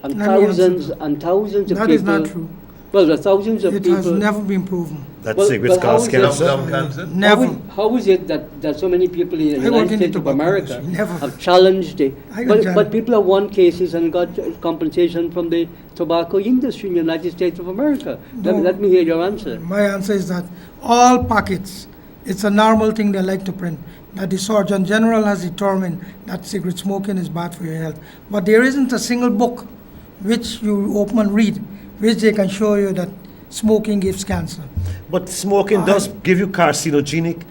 Speaker 3: And
Speaker 4: Let me answer
Speaker 3: thousands
Speaker 4: that.
Speaker 3: and thousands of
Speaker 4: That
Speaker 3: people.
Speaker 4: is not true.
Speaker 3: Well, the thousands of
Speaker 4: It
Speaker 3: people.
Speaker 4: has never been proven.
Speaker 2: That
Speaker 3: Well,
Speaker 2: cigarettes
Speaker 3: but how
Speaker 2: cause
Speaker 3: is it-
Speaker 2: cancer.
Speaker 1: Lung cancer?
Speaker 4: Never.
Speaker 3: How is it that so many people in the
Speaker 4: I
Speaker 3: United
Speaker 4: work in the
Speaker 3: States of
Speaker 4: tobacco
Speaker 3: America
Speaker 4: industry. Never.
Speaker 3: have challenged it?
Speaker 4: I got
Speaker 3: But
Speaker 4: challenged.
Speaker 3: people have won cases and got compensation from the tobacco industry in the United States of America.
Speaker 4: No.
Speaker 3: Let me hear your answer.
Speaker 4: My answer is that all packets, it's a normal thing they like to print, that the Surgeon General has determined that cigarette smoking is bad for your health. But there isn't a single book which you open and read, which they can show you that smoking gives cancer.
Speaker 2: But smoking does give you carcinogenic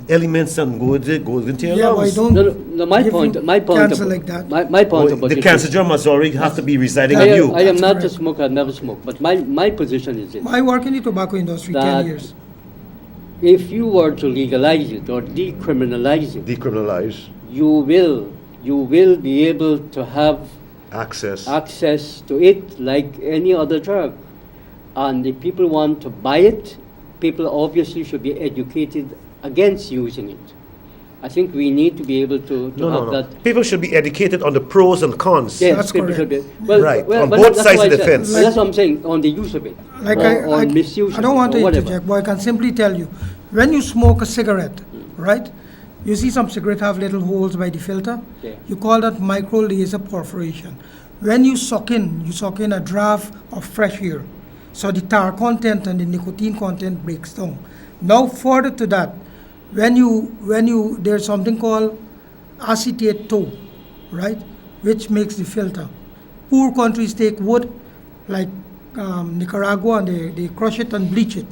Speaker 2: elements and goes into your
Speaker 4: Yeah, but I
Speaker 2: lungs.
Speaker 4: don't
Speaker 3: No, my
Speaker 4: give
Speaker 3: point.
Speaker 4: you
Speaker 3: My point.
Speaker 4: cancer
Speaker 3: about-
Speaker 4: like that.
Speaker 3: My point about
Speaker 2: The
Speaker 3: this
Speaker 2: cancer
Speaker 3: is-
Speaker 2: germ must already have to be residing
Speaker 3: I
Speaker 2: in
Speaker 3: am,
Speaker 2: you.
Speaker 3: I am
Speaker 4: That's
Speaker 3: not a
Speaker 4: correct.
Speaker 3: smoker. I've never smoked. But my position is this:
Speaker 4: I work in the tobacco industry 10
Speaker 3: That-
Speaker 4: years.
Speaker 3: if you were to legalize it or decriminalize it,
Speaker 2: Decriminalize
Speaker 3: you will be able to have
Speaker 2: access.
Speaker 3: access to it like any other drug. And if people want to buy it, people obviously should be educated against using it. I think we need to be able to have
Speaker 2: No.
Speaker 3: that.
Speaker 2: People should be educated on the pros and cons.
Speaker 3: Yes,
Speaker 4: That's
Speaker 3: people
Speaker 4: correct.
Speaker 3: should be.
Speaker 2: Right, on
Speaker 3: but
Speaker 2: both
Speaker 3: that's
Speaker 2: sides
Speaker 3: why
Speaker 2: of
Speaker 3: I
Speaker 2: the
Speaker 3: said-
Speaker 2: fence.
Speaker 3: That's what I'm saying, on the use of it.
Speaker 4: Like
Speaker 3: or misuse
Speaker 4: I don't
Speaker 3: of
Speaker 4: want
Speaker 3: it,
Speaker 4: to
Speaker 3: or whatever.
Speaker 4: interject, but I can simply tell you, when you smoke a cigarette, right? You see some cigarettes have little holes by the filter.
Speaker 3: Yeah.
Speaker 4: You call that micro laser perforation. When you suck in a draft of fresh air. So the tar content and the nicotine content breaks down. Now further to that, when you there's something called acetate tow, right? Which makes the filter. Poor countries take wood, like Nicaragua, and they crush it and bleach it,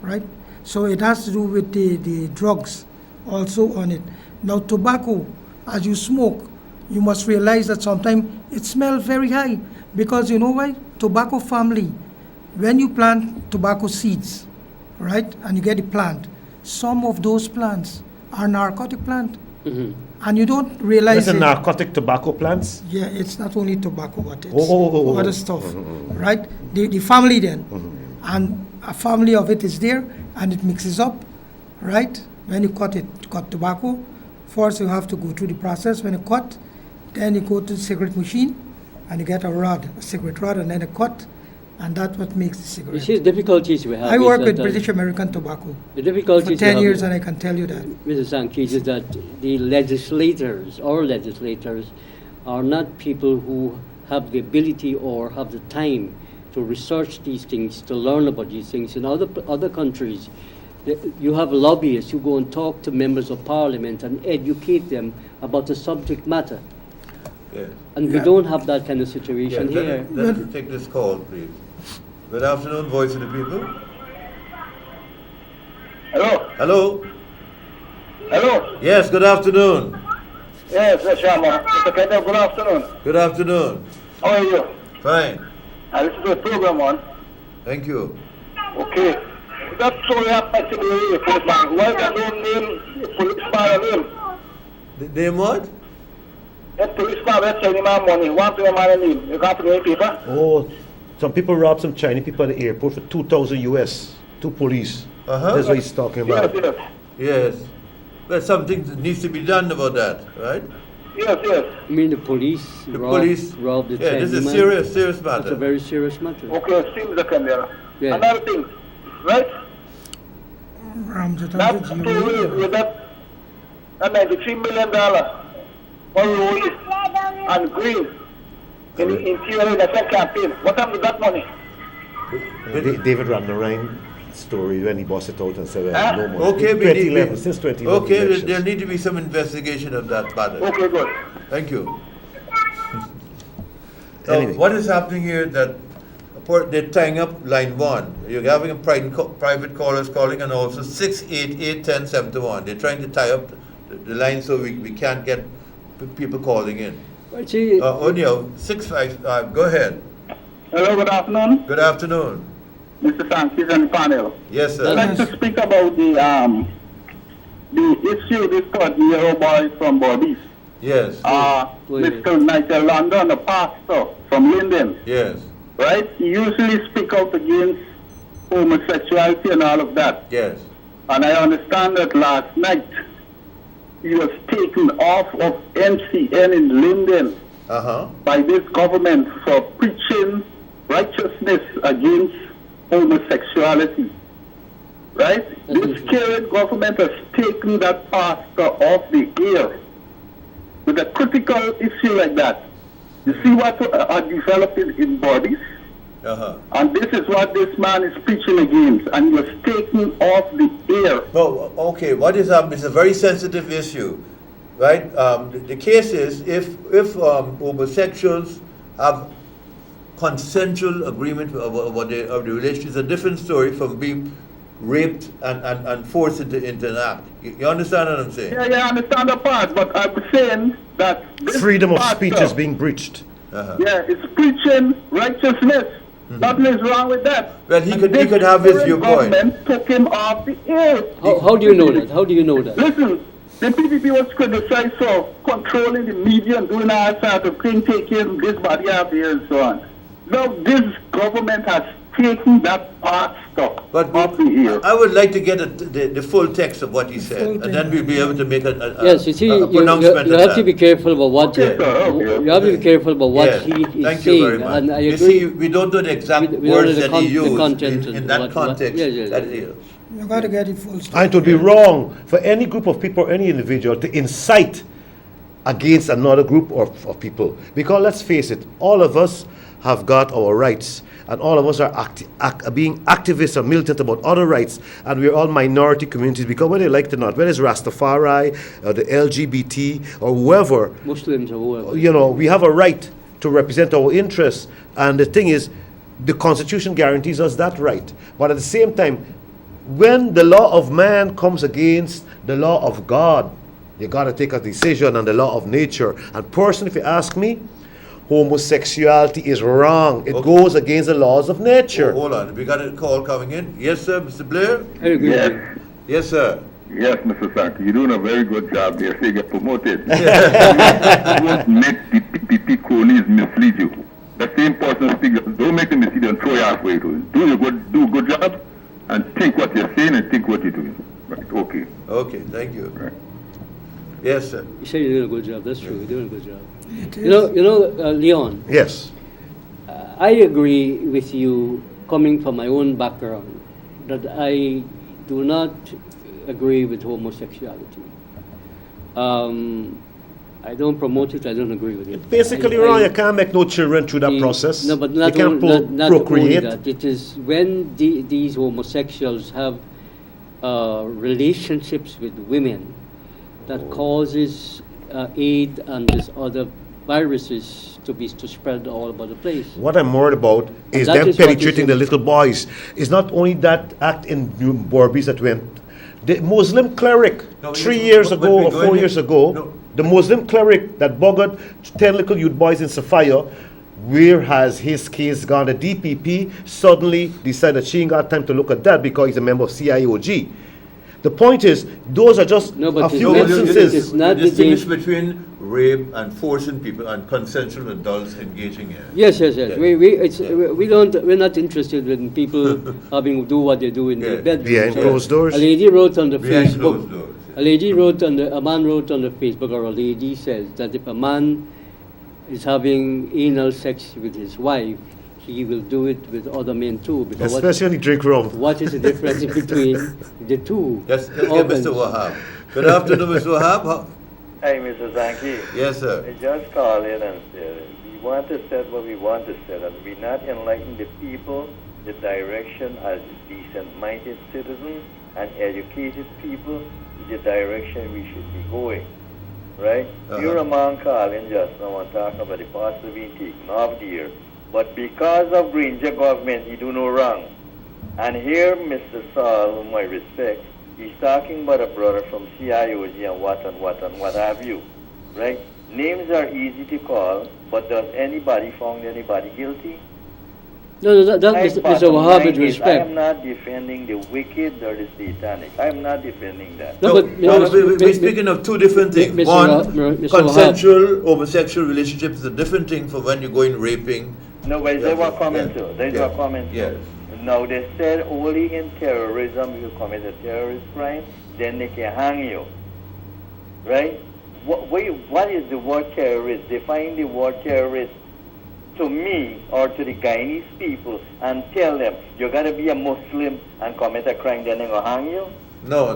Speaker 4: right? So it has to do with the drugs also on it. Now tobacco, as you smoke, you must realize that sometimes it smells very high, because you know why? Tobacco family, when you plant tobacco seeds, right, and you get the plant, some of those plants are narcotic plant, and you don't realize
Speaker 2: That's a
Speaker 4: it.
Speaker 2: narcotic tobacco plants.
Speaker 4: Yeah, it's not only tobacco, but it's
Speaker 2: Oh.
Speaker 4: other stuff, right? The family then, and a family of it is there, and it mixes up, right? When you cut tobacco, first you have to go through the process. When you cut, then you go to the cigarette machine, and you get a cigarette rod, and then a cut, and that's what makes the
Speaker 3: You
Speaker 4: cigarette.
Speaker 3: see, the difficulties we have.
Speaker 4: I
Speaker 3: is
Speaker 4: work
Speaker 3: that,
Speaker 4: with British American Tobacco
Speaker 3: The
Speaker 4: for
Speaker 3: difficulties
Speaker 4: 10
Speaker 3: we
Speaker 4: years,
Speaker 3: have,
Speaker 4: and I can tell you that.
Speaker 3: Mr. Sankey, is that the our legislators, are not people who have the ability or have the time to research these things, to learn about these things. In other countries, you have lobbyists who go and talk to members of parliament and educate them about the subject matter.
Speaker 1: Yes.
Speaker 3: And we don't have that kind of situation
Speaker 1: Yeah,
Speaker 3: here.
Speaker 1: let me take this call, please. Good afternoon, Voice of the People.
Speaker 6: Hello?
Speaker 1: Hello?
Speaker 6: Hello?
Speaker 1: Yes, good afternoon.
Speaker 6: Yes, Shama. Mr. Kendall, good afternoon.
Speaker 1: Good afternoon.
Speaker 6: How are you?
Speaker 1: Fine.
Speaker 6: I listen to the program on.
Speaker 1: Thank you.
Speaker 6: Okay. That's so happened to me, policeman. Why they don't name the policeman name?
Speaker 1: They what?
Speaker 6: That policeman that's sending my money. Want to man name? You got to name people?
Speaker 2: Oh, some people robbed some Chinese people at the airport for 2,000 US. Two police.
Speaker 1: Uh-huh.
Speaker 2: That's what he's talking
Speaker 6: Yes,
Speaker 2: about.
Speaker 6: yes.
Speaker 1: Yes. Well, something needs to be done about that, right?
Speaker 6: Yes, yes.
Speaker 3: I mean, the police
Speaker 1: The
Speaker 3: robbed,
Speaker 1: police.
Speaker 3: robbed the
Speaker 1: Yeah, this is
Speaker 3: Chinese
Speaker 1: a
Speaker 3: man.
Speaker 1: serious
Speaker 3: It's a
Speaker 1: matter.
Speaker 3: very serious matter.
Speaker 6: Okay, seems like there.
Speaker 3: Yeah.
Speaker 6: Another thing, right?
Speaker 4: Ramjet
Speaker 6: That
Speaker 4: and
Speaker 6: story
Speaker 4: Junior.
Speaker 6: with that $93 million for Rose and Green in the interior election campaign. What happened to that money?
Speaker 2: David Ramnarine story when he bossed it out and said,
Speaker 6: Huh?
Speaker 2: no more.
Speaker 1: Okay,
Speaker 2: 2011, since 2011
Speaker 1: okay,
Speaker 2: elections.
Speaker 1: there need to be some investigation of that matter.
Speaker 6: Okay, good.
Speaker 1: Thank you. Now,
Speaker 2: Anyway.
Speaker 1: what is happening here that they're tying up line 1. You're having a private callers calling and also 688-1071. They're trying to tie up the line so we can't get people calling in.
Speaker 3: But see,
Speaker 1: Onyo, 65, go ahead.
Speaker 6: Hello, good afternoon.
Speaker 1: Good afternoon.
Speaker 6: Mr. Sanchez and the panel.
Speaker 1: Yes, sir.
Speaker 6: I'd like to speak about the issue this 30-year-old boy from Bobby's.
Speaker 1: Yes,
Speaker 6: Mr. Nigel London, the pastor from Linden,
Speaker 1: yes,
Speaker 6: right? He usually speak out against homosexuality and all of that.
Speaker 1: yes.
Speaker 6: And I understand that last night he was taken off of MCN in Linden
Speaker 1: Uh-huh.
Speaker 6: by this government for preaching righteousness against homosexuality. Right? This current government has taken that pastor off the air with a critical issue like that. You see what are developing in bodies?
Speaker 1: Uh-huh.
Speaker 6: And this is what this man is preaching against, and he was taken off the air.
Speaker 1: Well, okay, what is it's a very sensitive issue, right? The case is if homosexuals have consensual agreement of the relationship, is a different story from being raped and forced into an act. You understand what I'm saying?
Speaker 6: Yeah, I understand that part, but I'm saying that this
Speaker 2: Freedom of
Speaker 6: pastor,
Speaker 2: speech is being breached.
Speaker 1: Uh-huh.
Speaker 6: yeah, it's preaching righteousness. Nothing is wrong with that.
Speaker 1: Well, he
Speaker 6: And
Speaker 1: could
Speaker 6: this
Speaker 1: have his
Speaker 6: current
Speaker 1: viewpoint.
Speaker 6: Government took him off the air.
Speaker 3: how do you know that? How do you know that?
Speaker 6: Listen, the PPP was criticized for controlling the media and doing all sorts of things, taking this body out there and so on. Now this government has taken that pastor
Speaker 1: But
Speaker 6: off the air.
Speaker 1: I would like to get the full text of what he said,
Speaker 4: full
Speaker 1: and then we'll be able to make a
Speaker 3: Yes, you see,
Speaker 1: a
Speaker 3: you
Speaker 1: pronouncement
Speaker 3: have
Speaker 1: of
Speaker 3: to
Speaker 1: that.
Speaker 3: be careful about what
Speaker 6: Okay, sir, okay.
Speaker 3: you have to be careful about what
Speaker 1: Yes.
Speaker 3: he is
Speaker 1: Thank
Speaker 3: saying.
Speaker 1: you very much.
Speaker 3: And I
Speaker 1: You
Speaker 3: agree.
Speaker 1: see, we don't know the exact
Speaker 3: We don't know
Speaker 1: words
Speaker 3: the
Speaker 1: that
Speaker 3: con-
Speaker 1: he
Speaker 3: the
Speaker 1: used
Speaker 3: content
Speaker 1: in
Speaker 3: and
Speaker 1: that
Speaker 3: what-
Speaker 1: context.
Speaker 3: yes, yes,
Speaker 1: that
Speaker 3: yes.
Speaker 1: is.
Speaker 4: You got to get it full stop.
Speaker 2: And it would be wrong for any group of people, or any individual, to incite against another group of people. Because let's face it, all of us have got our rights, and all of us are being activists or militant about other rights, and we're all minority communities, because whether they like it or not, whether it's Rastafari, or the LGBT, or whoever,
Speaker 3: Muslims or whoever.
Speaker 2: you know, we have a right to represent our interests. And the thing is, the Constitution guarantees us that right. But at the same time, when the law of man comes against the law of God, you got to take a decision on the law of nature. And personally, if you ask me, homosexuality is wrong. It goes against the laws of nature.
Speaker 1: Hold on, we got a call coming in. Yes, sir, Mr. Blair?
Speaker 3: I agree with
Speaker 6: Yes.
Speaker 3: you.
Speaker 1: Yes, sir.
Speaker 6: Yes, Mr. Sankey, you're doing a very good job there. So you get promoted. Don't make the PPP cronies mislead you. The same person speaks. Don't make them mislead you and throw you halfway to it. Do a good job and think what you're saying and think what you're doing. Right, okay.
Speaker 1: Okay, thank you.
Speaker 6: Right.
Speaker 1: Yes, sir.
Speaker 3: You say you're doing a good job. That's true. You're doing a good job.
Speaker 4: It
Speaker 3: You know, Leon.
Speaker 2: Yes.
Speaker 3: I agree with you, coming from my own background, that I do not agree with homosexuality. I don't promote it. I don't agree with it.
Speaker 2: Basically
Speaker 3: I-
Speaker 2: wrong. You can't make no children through that process.
Speaker 3: No, but
Speaker 2: you
Speaker 3: not,
Speaker 2: can't
Speaker 3: not only
Speaker 2: procreate.
Speaker 3: that. It is when these homosexuals have relationships with women that causes AIDS and these other viruses to spread all over the place.
Speaker 2: What I'm worried about is
Speaker 3: that
Speaker 2: them
Speaker 3: is what
Speaker 2: penetrating
Speaker 3: is
Speaker 2: the
Speaker 3: in-
Speaker 2: little boys. It's not only that act in New Borbies that went. The Muslim cleric,
Speaker 1: No,
Speaker 2: 3
Speaker 1: but-
Speaker 2: years
Speaker 1: but
Speaker 2: ago
Speaker 1: we're
Speaker 2: or
Speaker 1: going
Speaker 2: 4
Speaker 1: in-
Speaker 2: years ago,
Speaker 1: no.
Speaker 2: the Muslim cleric that buggered 10 little youth boys in Sophia, where has his case gone? The DPP suddenly decided she ain't got time to look at that because he's a member of CIOG. The point is, those are just
Speaker 3: No, but
Speaker 2: a
Speaker 3: it's
Speaker 2: few
Speaker 3: not-
Speaker 2: instances.
Speaker 3: it's not the
Speaker 1: distinguish
Speaker 3: day-
Speaker 1: between rape and forcing people and consensual adults engaging in it.
Speaker 3: Yes.
Speaker 1: Yeah.
Speaker 3: We're not interested in people having do what they do in their
Speaker 1: Yeah.
Speaker 3: bedroom.
Speaker 2: Behind closed doors.
Speaker 3: A lady wrote on the
Speaker 1: Behind
Speaker 3: Facebook.
Speaker 1: closed doors.
Speaker 3: A man wrote on the Facebook, or a lady says that if a man is having anal sex with his wife, he will do it with other men too. Because
Speaker 2: Especially when you drink rum.
Speaker 3: what is the difference between the two?
Speaker 1: Let's get
Speaker 3: organs?
Speaker 1: Mr. Wahab. Good afternoon, Mr. Wahab.
Speaker 5: Hey, Mr. Zanki.
Speaker 1: Yes, sir.
Speaker 5: I just call in and said, we want to set what we want to set, and we not enlighten the people the direction as decent-minded citizens and educated people, the direction we should be going. Right? You're a man calling just now and talking about the possibility taken off the air. But because of Granger government, he do no wrong. And here, Mr. Saul, whom I respect, he's talking about a brother from CIOG and what have you. Right? Names are easy to call, but does anybody found anybody guilty?
Speaker 3: No, that Mr. Wahab, with
Speaker 5: I
Speaker 3: respect.
Speaker 5: am not defending the wicked or the satanic. I am not defending that.
Speaker 3: No, but
Speaker 1: we're speaking of two different things.
Speaker 3: Mr.
Speaker 1: One,
Speaker 3: Mr.
Speaker 1: consensual homosexual relationship is a different thing from when you're going raping.
Speaker 5: No, but they were coming
Speaker 1: Yeah.
Speaker 5: to. They
Speaker 1: Yeah.
Speaker 5: were coming to.
Speaker 1: Yes.
Speaker 5: Now, they said only in terrorism you commit a terrorist crime, then they can hang you. Right? What is the word terrorist? Define the word terrorist to me or to the Guyanese people and tell them you got to be a Muslim and commit a crime, then they're going to hang you?
Speaker 1: No.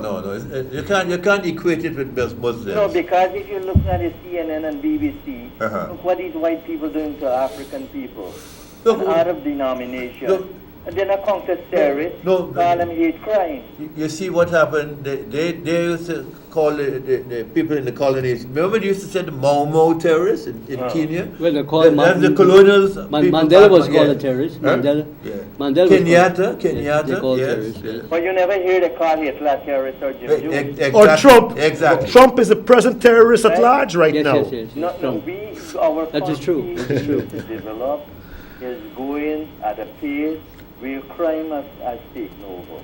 Speaker 1: You can't equate it with Muslims.
Speaker 5: No, because if you look at the CNN and BBC,
Speaker 1: Uh-huh.
Speaker 5: look what these white people doing to African people,
Speaker 1: Look,
Speaker 5: an Arab denomination.
Speaker 1: look.
Speaker 5: And they're not counted terrorists,
Speaker 1: No,
Speaker 5: call them hate crime.
Speaker 1: You see what happened? They used to call the people in the colonies. Remember they used to say the Mau terrorists in Kenya?
Speaker 3: Well, they called
Speaker 1: That's the colonials. people
Speaker 3: Mandela
Speaker 1: back
Speaker 3: was
Speaker 1: again.
Speaker 3: called a terrorist.
Speaker 1: Huh?
Speaker 3: Mandela.
Speaker 1: Yeah.
Speaker 3: Mandela was
Speaker 1: Kenyatta,
Speaker 3: they called
Speaker 1: yes.
Speaker 3: terrorist,
Speaker 1: yes.
Speaker 5: But you never hear they call Hitler terrorist or Jim Jones.
Speaker 1: Exactly.
Speaker 2: Or Trump.
Speaker 1: Exactly.
Speaker 2: Trump is the present terrorist at
Speaker 5: Right?
Speaker 2: large right
Speaker 3: Yes,
Speaker 2: now.
Speaker 3: yes.
Speaker 5: No,
Speaker 3: Trump.
Speaker 5: our
Speaker 3: That is true.
Speaker 5: country
Speaker 3: That is true.
Speaker 5: to develop is going at a pace where crime has taken over.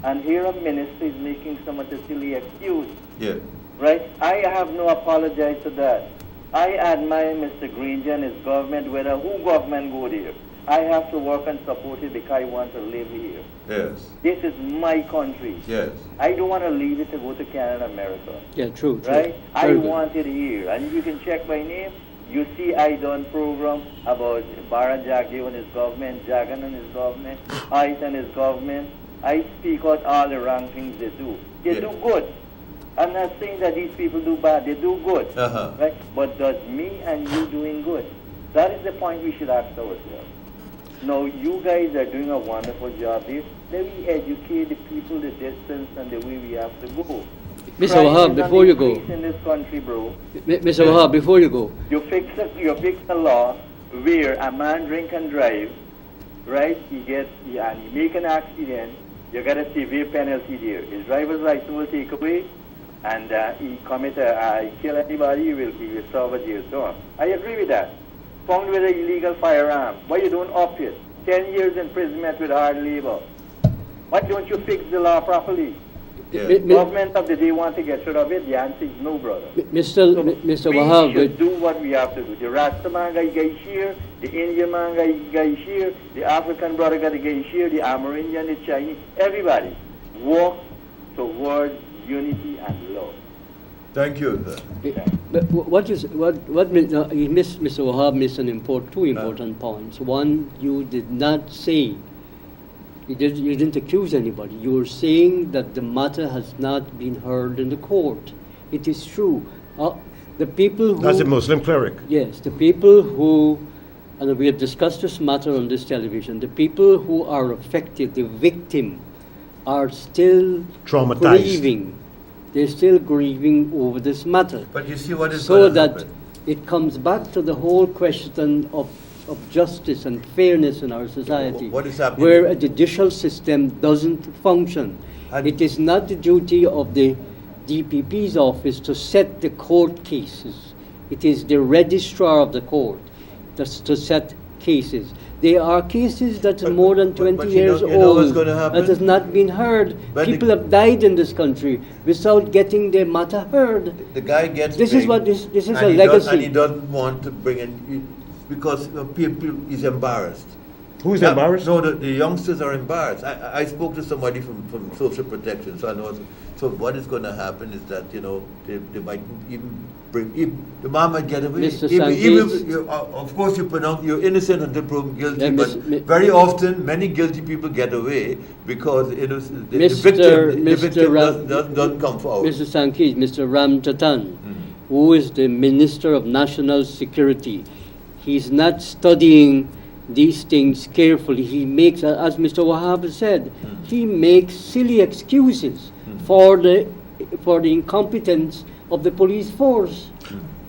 Speaker 5: And here a minister is making some of the silly excuse.
Speaker 1: Yeah.
Speaker 5: Right? I have no apologize to that. I admire Mr. Granger and his government, whether who government go there. I have to work and support it because I want to live here.
Speaker 1: Yes.
Speaker 5: This is my country.
Speaker 1: Yes.
Speaker 5: I don't want to leave it to go to Canada, America.
Speaker 3: Yeah, true.
Speaker 5: Right? I
Speaker 3: Very good.
Speaker 5: want it here. And you can check my name. You see I done program about Bara Jagdev and his government, Jagan and his government, Ait and his government. I speak out all the wrong things they do. They
Speaker 1: Yeah.
Speaker 5: do good. I'm not saying that these people do bad. They do good.
Speaker 1: Uh-huh.
Speaker 5: Right? But does me and you doing good? That is the point we should ask ourselves. Now, you guys are doing a wonderful job here. Let me educate the people the distance and the way we have to go.
Speaker 3: Mr.
Speaker 5: Crime
Speaker 3: Wahab,
Speaker 5: is
Speaker 3: before
Speaker 5: an
Speaker 3: you go,
Speaker 5: increase in this country, bro.
Speaker 3: Mr. Wahab, before you go,
Speaker 5: You fix a law where a man drink and drive, right? He make an accident. You got a severe penalty there. His driver's license will take away, and he kill anybody. He will serve a jail term. I agree with that. Found with an illegal firearm. Why you don't up it? 10 years imprisonment with hard labor. Why don't you fix the law properly?
Speaker 1: Yeah.
Speaker 5: Government of the day want to get rid of it? The answer is no, brother.
Speaker 3: Mr.
Speaker 5: We
Speaker 3: Wahab,
Speaker 5: should do what we have to do. The Rasta man guy here, the Indian man guy here, the African brother guy here, the Amerindian, the Chinese, everybody walk towards unity and love.
Speaker 1: Thank you, sir.
Speaker 3: But Mr. Wahab missed two important points. One, you did not say, you didn't accuse anybody. You were saying that the matter has not been heard in the court. It is true. The people who...
Speaker 2: That's a Muslim cleric.
Speaker 3: Yes, the people who, and we have discussed this matter on this television, the people who are affected, the victim, are still
Speaker 2: Traumatized.
Speaker 3: grieving. They're still grieving over this matter.
Speaker 1: But you see what is
Speaker 3: So
Speaker 1: going to
Speaker 3: that
Speaker 1: happen.
Speaker 3: it comes back to the whole question of justice and fairness in our society,
Speaker 1: What is happening?
Speaker 3: where a judicial system doesn't function.
Speaker 1: And-
Speaker 3: It is not the duty of the DPP's office to set the court cases. It is the registrar of the court that's to set cases. There are cases that are
Speaker 1: But-
Speaker 3: more than
Speaker 1: but
Speaker 3: 20
Speaker 1: you
Speaker 3: years
Speaker 1: know what's
Speaker 3: old
Speaker 1: gonna happen?
Speaker 3: that has not been heard.
Speaker 1: But
Speaker 3: People
Speaker 1: the-
Speaker 3: have died in this country without getting their matter heard.
Speaker 1: The guy gets
Speaker 3: This is
Speaker 1: paid,
Speaker 3: what this is
Speaker 1: and
Speaker 3: a
Speaker 1: he
Speaker 3: legacy.
Speaker 1: and he doesn't want to bring in, because people is embarrassed.
Speaker 2: Who's
Speaker 1: Yeah,
Speaker 2: embarrassed?
Speaker 1: No, the youngsters are embarrassed. I spoke to somebody from social protection, so I know. So what is going to happen is that, you know, they might even bring, the man might get away.
Speaker 3: Mr.
Speaker 1: Even
Speaker 3: Sankis.
Speaker 1: of course, you're innocent until proven guilty,
Speaker 3: Yeah,
Speaker 1: but very often many guilty people get away because the victim doesn't come forward.
Speaker 3: Mr. Sankis, Mr. Ramjatan, who is the Minister of National Security, he's not studying these things carefully. He makes, as Mr. Wahab said, he makes silly excuses for the incompetence of the police force.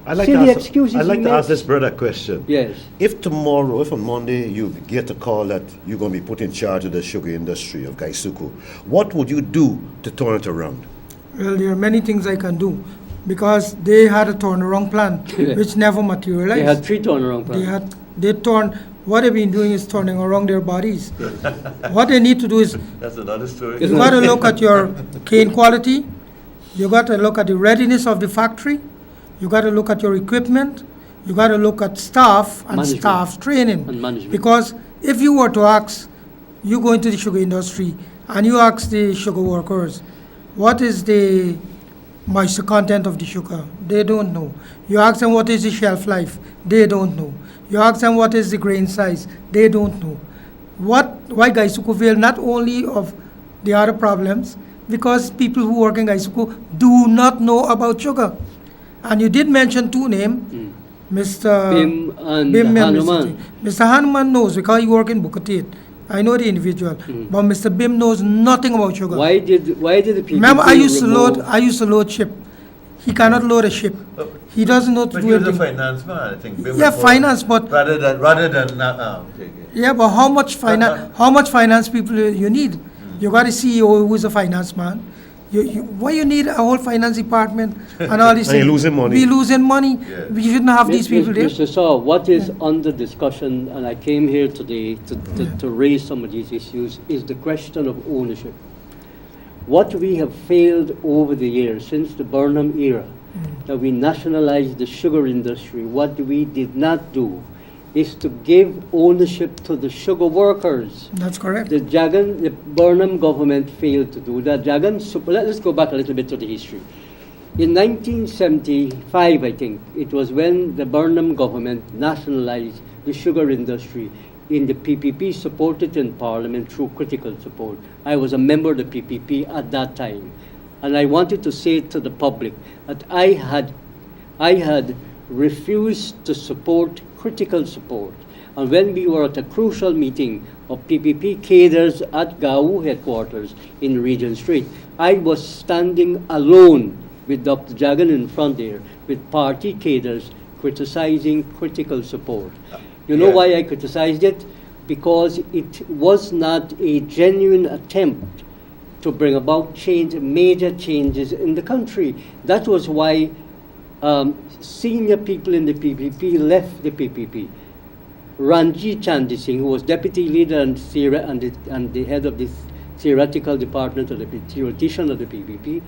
Speaker 2: I'd like
Speaker 3: Silly
Speaker 2: to ask,
Speaker 3: excuses
Speaker 2: I'd like
Speaker 3: he
Speaker 2: to ask
Speaker 3: makes.
Speaker 2: this brother a question.
Speaker 3: Yes.
Speaker 2: If tomorrow, if on Monday you get a call that you're going to be put in charge of the sugar industry of Gaisuku, what would you do to turn it around?
Speaker 4: Well, there are many things I can do because they had a turnaround plan which never materialized.
Speaker 3: They had 3 turnaround plans.
Speaker 4: What they've been doing is turning around their bodies. What they need to do is
Speaker 1: That's another story.
Speaker 4: you got to look at your cane quality. You got to look at the readiness of the factory. You got to look at your equipment. You got to look at staff and
Speaker 3: Management.
Speaker 4: staff training.
Speaker 3: And management.
Speaker 4: Because if you were to ask, you go into the sugar industry and you ask the sugar workers, what is the moisture content of the sugar? They don't know. You ask them what is the shelf life? They don't know. You ask them what is the grain size? They don't know. Why Gaisuku fail not only of the other problems, because people who work in Gaisuku do not know about sugar. And you did mention 2 names, Mr.
Speaker 3: Bim and
Speaker 4: Bim
Speaker 3: Hanuman.
Speaker 4: Mr. Hanuman knows because he works in Bukatit. I know the individual, but Mr. Bim knows nothing about sugar.
Speaker 3: Why did the people?
Speaker 4: Remember, I used to load ship. He cannot load a ship. He doesn't know to
Speaker 1: But
Speaker 4: do
Speaker 1: he was a
Speaker 4: anything.
Speaker 1: finance man, I think.
Speaker 4: Yeah, finance, but
Speaker 1: rather than okay.
Speaker 4: yeah, but how much finance people you need? You got a CEO who is a finance man. Why you need a whole finance department and all these
Speaker 2: And
Speaker 4: things?
Speaker 2: you're losing money.
Speaker 4: We losing money.
Speaker 1: Yeah.
Speaker 4: We shouldn't have these people there.
Speaker 3: Mr. Saw, what is under discussion, and I came here today to raise some of these issues, is the question of ownership. What we have failed over the years, since the Burnham era, that we nationalized the sugar industry, what we did not do is to give ownership to the sugar workers.
Speaker 4: That's correct.
Speaker 3: The Burnham government failed to do that. Let's go back a little bit to the history. In 1975, I think, it was when the Burnham government nationalized the sugar industry in the PPP, supported in Parliament through critical support. I was a member of the PPP at that time. And I wanted to say to the public that I had refused to support critical support. And when we were at a crucial meeting of PPP cadres at GAU headquarters in Regent Street, I was standing alone with Dr. Jagan in front there, with party cadres criticizing critical support. You know why I criticized it? Because it was not a genuine attempt to bring about major changes in the country. That was why senior people in the PPP left the PPP. Ranjit Chandy Singh, who was deputy leader and the head of the theoretical department of the theoretician of the PPP,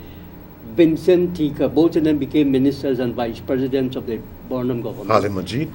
Speaker 3: Vincent Tika, both of them became ministers and vice presidents of the Burnham government.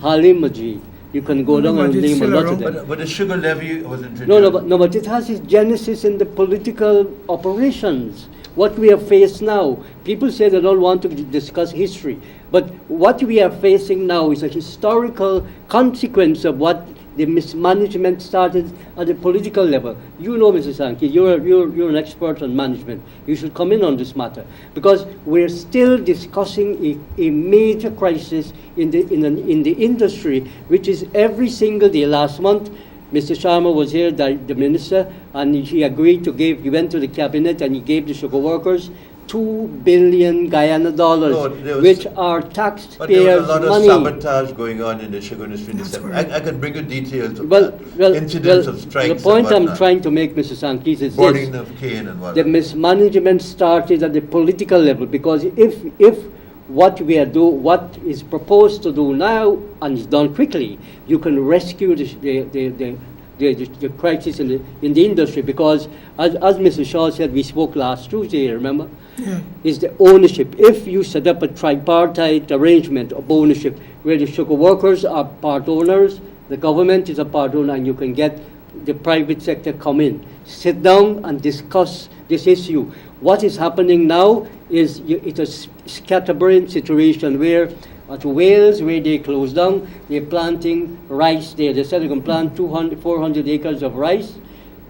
Speaker 3: Halim Majid. You can go down and name a lot of them.
Speaker 1: But the sugar levy was introduced.
Speaker 3: But it has its genesis in the political operations. What we are faced now, people say they don't want to discuss history, but what we are facing now is a historical consequence of what the mismanagement started at the political level. You know, Mr. Sankey, you're an expert on management. You should come in on this matter because we're still discussing a major crisis in the industry, which is every single day. Last month, Mr. Sharma was here, the minister, and he agreed to give. He went to the cabinet and he gave the sugar workers $2 billion Guyana dollars, which are taxpayers'
Speaker 1: But there was a lot
Speaker 3: money.
Speaker 1: of sabotage going on in the sugar industry in December. I can bring you details of incidents of strikes.
Speaker 3: The point
Speaker 1: and
Speaker 3: I'm trying to make, Mr. Sankis, is
Speaker 1: boarding
Speaker 3: this.
Speaker 1: of cane and
Speaker 3: The
Speaker 1: whatnot.
Speaker 3: mismanagement started at the political level, because if what is proposed to do now and is done quickly, you can rescue the crisis in the industry, because as Mr. Shaw said, we spoke last Tuesday, remember?
Speaker 4: Yeah.
Speaker 3: Is the ownership. If you set up a tripartite arrangement of ownership where the sugar workers are part owners, the government is a part owner, and you can get the private sector come in, sit down and discuss this issue. What is happening now is it's a scatterbrain situation where at Wales, where they closed down, they're planting rice there. They said they're going to plant 400 acres of rice.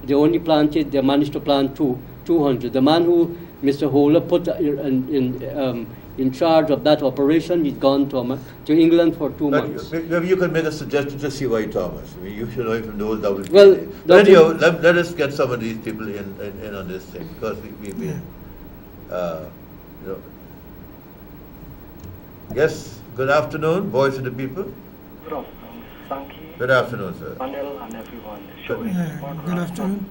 Speaker 3: They managed to plant 200. The man who Mr. Holer put in charge of that operation, he's gone to England for 2 months.
Speaker 1: Maybe you can make a suggestion to CY Thomas. I mean, you should know him from those WPA.
Speaker 3: Well,
Speaker 1: But anyhow, let us get some of these people in on this thing, because we've been, you know. Yes, good afternoon, voice of the people.
Speaker 7: Good afternoon, Sankey,
Speaker 1: Good afternoon, sir.
Speaker 7: Panel, and everyone.
Speaker 4: Good afternoon.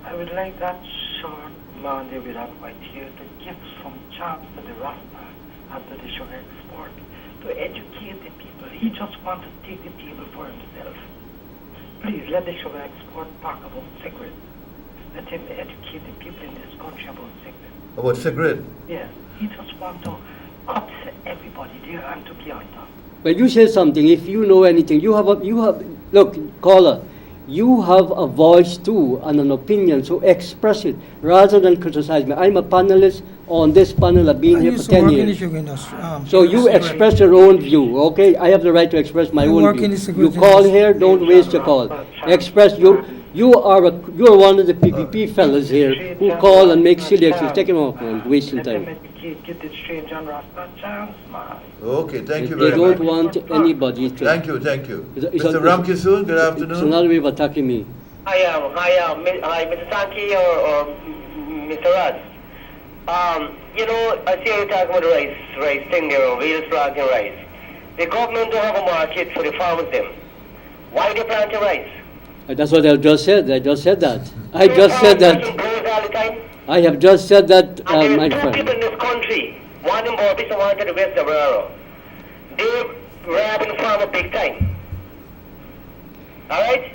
Speaker 7: I would like that short man there with that white here to give some chance to the Rasta after the sugar export to educate the people. He just wants to take the table for himself. Please let the sugar export talk about cigarettes. Let him educate the people in this country about cigarettes.
Speaker 1: About cigarette?
Speaker 7: Yes, he just wants to upset everybody there and to be on top.
Speaker 3: But you say something. If you know anything, you have. Look, caller, you have a voice too and an opinion. So express it rather than criticize me. I'm a panelist on this panel. I've been
Speaker 4: I
Speaker 3: here
Speaker 4: used
Speaker 3: for
Speaker 4: to
Speaker 3: 10
Speaker 4: work in the
Speaker 3: years.
Speaker 4: sugar industry.
Speaker 3: So you express your own view, okay? I have the right to express my
Speaker 4: I
Speaker 3: own
Speaker 4: work
Speaker 3: view.
Speaker 4: in the cigarette
Speaker 3: You call
Speaker 4: industry.
Speaker 3: here, don't waste your call. Express you're one of the PPP fellas here who call and make silly excuses. Take him off, man. Wasting
Speaker 7: Let them
Speaker 3: time.
Speaker 7: educate, give the strange and Rasta chance, man.
Speaker 1: Okay, thank you
Speaker 3: They
Speaker 1: very
Speaker 3: don't
Speaker 1: much.
Speaker 3: want anybody to.
Speaker 1: Thank you.
Speaker 3: It's
Speaker 1: Mr. Ramkisoon, good
Speaker 3: It's
Speaker 1: afternoon.
Speaker 3: another way of attacking me.
Speaker 8: Hi, Mr. Sankey or Mr. Rad. You know, I see you talking about the rice thing there, wheels planting rice. The government don't have a market for the farmers them. Why they planting rice?
Speaker 3: That's what I just said. I just said that. I just said that.
Speaker 8: All the time.
Speaker 3: I have just said that,
Speaker 8: And
Speaker 3: my
Speaker 8: there's two people
Speaker 3: friend.
Speaker 8: in this country, one in Borbis and one to the west of Raro. They're robbing the farmer big time. Alright?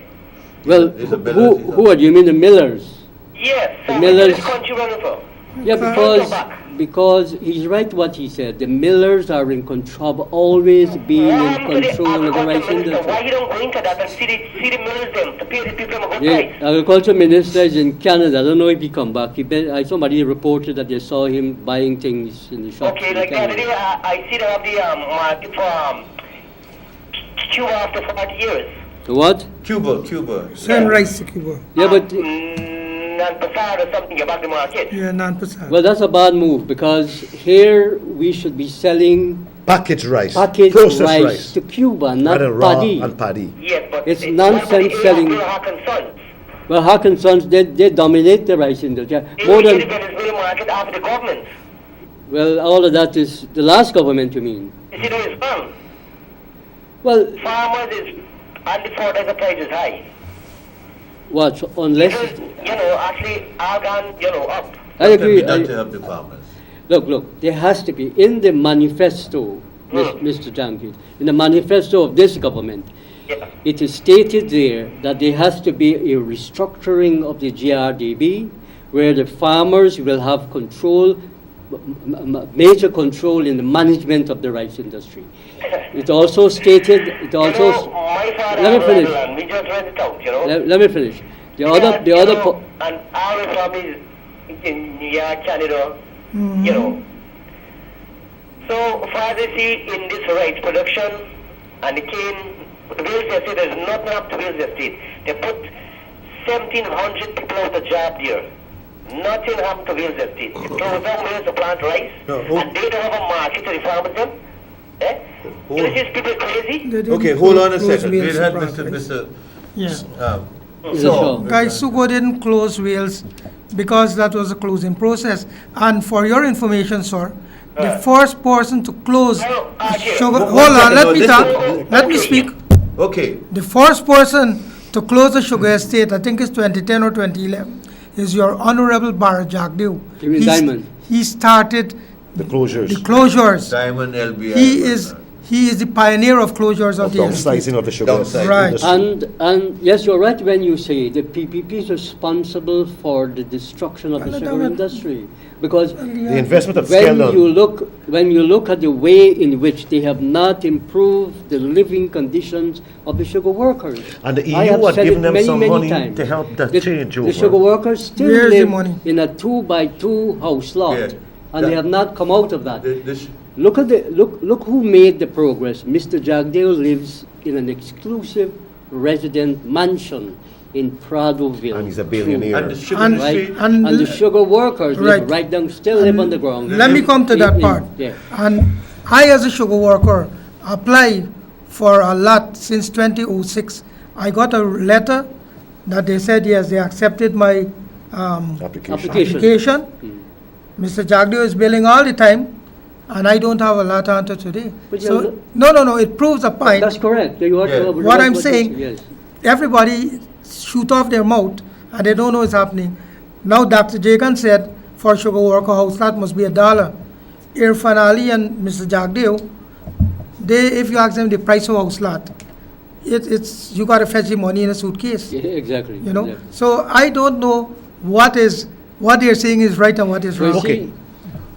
Speaker 3: Well,
Speaker 1: Is it Millers?
Speaker 3: who are you? You mean the Millers?
Speaker 8: Yes.
Speaker 3: The
Speaker 8: So
Speaker 3: Millers-
Speaker 8: what is this country running for?
Speaker 3: Yeah, because he's right what he said. The Millers are in control, always being in control of the rice
Speaker 8: Why
Speaker 3: industry.
Speaker 8: you don't go into that and see the millers them to pay the people a good
Speaker 3: The
Speaker 8: price?
Speaker 3: agriculture minister is in Canada. I don't know if he come back. Somebody reported that they saw him buying things in the shops
Speaker 8: Okay,
Speaker 3: in
Speaker 8: like the other
Speaker 3: Canada.
Speaker 8: day, I see they have the market for Cuba after 40 years.
Speaker 3: The what?
Speaker 1: Cuba.
Speaker 4: Send rice to Cuba.
Speaker 3: Yeah, but
Speaker 8: Non-Passad or something about the market.
Speaker 4: Yeah, 9%.
Speaker 3: well, that's a bad move because here we should be selling
Speaker 2: Packaged rice.
Speaker 3: packaged
Speaker 2: Processed
Speaker 3: rice to Cuba, not
Speaker 2: Rather raw
Speaker 3: paddy.
Speaker 2: and paddy.
Speaker 8: Yes, but
Speaker 3: It's
Speaker 8: what
Speaker 3: nonsense
Speaker 8: about the
Speaker 3: selling.
Speaker 8: Hawk and Sons?
Speaker 3: Well, Hawk and Sons, they dominate the rice industry.
Speaker 8: They
Speaker 3: More
Speaker 8: usually
Speaker 3: than,
Speaker 8: get this middle market after the government.
Speaker 3: well, all of that is the last government, you mean?
Speaker 8: You see, that is wrong.
Speaker 3: Well,
Speaker 8: Farmers is, and the fertilizer price is high.
Speaker 3: what, unless,
Speaker 8: Because, actually, all gone, up.
Speaker 3: I agree.
Speaker 1: Can be done to help the farmers.
Speaker 3: Look, there has to be, in the manifesto, Mr. Jankis, in the manifesto of this government,
Speaker 8: Yeah.
Speaker 3: it is stated there that there has to be a restructuring of the GRDB where the farmers will have control, major control in the management of the rice industry. It also stated,
Speaker 8: My father
Speaker 3: let me
Speaker 8: had
Speaker 3: finish.
Speaker 8: land, we just rent it out,
Speaker 3: Let me finish. The other,
Speaker 8: and our families in Canada, So, far they see in this rice production and the cane, the Wales Estate, there's nothing up to Wales Estate. They put 1,700 people out of job there. Nothing happened to Wales Estate. They closed down Wales to plant rice, and they don't have a market to the farmers them. Is these people crazy?
Speaker 4: They didn't
Speaker 1: Okay, hold on a
Speaker 4: close
Speaker 1: second.
Speaker 4: Wales
Speaker 1: We had
Speaker 4: to plant
Speaker 1: Mr.
Speaker 4: rice. Yeah.
Speaker 3: Guy
Speaker 4: Sugo didn't close Wales because that was a closing process. And for your information, sir, the first person to close sugar. Hold on, let me talk. Let me speak.
Speaker 1: Okay.
Speaker 4: The first person to close the sugar estate, I think it's 2010 or 2011, is your Honorable Barra Jagdew.
Speaker 3: You mean Diamond?
Speaker 4: He started
Speaker 2: The closures.
Speaker 4: the closures.
Speaker 1: Diamond LBI.
Speaker 4: he is the pioneer of closures of the
Speaker 2: Downsizing
Speaker 4: estate.
Speaker 2: of the sugar
Speaker 1: Downsizing.
Speaker 4: Right.
Speaker 2: industry.
Speaker 3: And yes, you're right when you say the PPP is responsible for the destruction of the sugar industry, because
Speaker 2: The investment of scale
Speaker 3: when you look at the way in which they have not improved the living conditions of the sugar workers.
Speaker 2: And the
Speaker 3: I
Speaker 2: EU
Speaker 3: have
Speaker 2: had
Speaker 3: said
Speaker 2: given
Speaker 3: it
Speaker 2: them
Speaker 3: many,
Speaker 2: some
Speaker 3: many
Speaker 2: money
Speaker 3: times.
Speaker 2: to help that change
Speaker 3: The
Speaker 2: over.
Speaker 3: sugar workers still
Speaker 4: Where's the
Speaker 3: live
Speaker 4: money?
Speaker 3: in a 2-by-2 house lot,
Speaker 1: Yeah.
Speaker 3: and they have not come out of that.
Speaker 1: This,
Speaker 3: Look who made the progress. Mr. Jagdeo lives in an exclusive resident mansion in Pradoville.
Speaker 2: And he's a billionaire.
Speaker 1: and the sugar
Speaker 4: And-
Speaker 1: industry,
Speaker 3: Right? And the sugar workers live right down, still live on the ground.
Speaker 4: Let me come to that part.
Speaker 3: Yeah.
Speaker 4: And I, as a sugar worker, applied for a lot since 2006. I got a letter that they said, yes, they accepted my
Speaker 2: Application.
Speaker 4: application. Mr. Jagdeo is billing all the time, and I don't have a lot until today.
Speaker 3: But you
Speaker 4: So,
Speaker 3: have
Speaker 4: no, it proves a point.
Speaker 3: That's correct. You are
Speaker 1: Yeah.
Speaker 4: What I'm saying,
Speaker 3: yes.
Speaker 4: everybody shoot off their mouth and they don't know what's happening. Now Dr. Jagan said for sugar worker house lot must be $1. Irfan Ali and Mr. Jagdeo, if you ask them the price of house lot, it's you got to fetch the money in a suitcase.
Speaker 3: Yeah, exactly.
Speaker 4: You know,
Speaker 3: Exactly.
Speaker 4: so I don't know what they're saying is right and what is
Speaker 3: Well,
Speaker 4: wrong.
Speaker 2: Okay.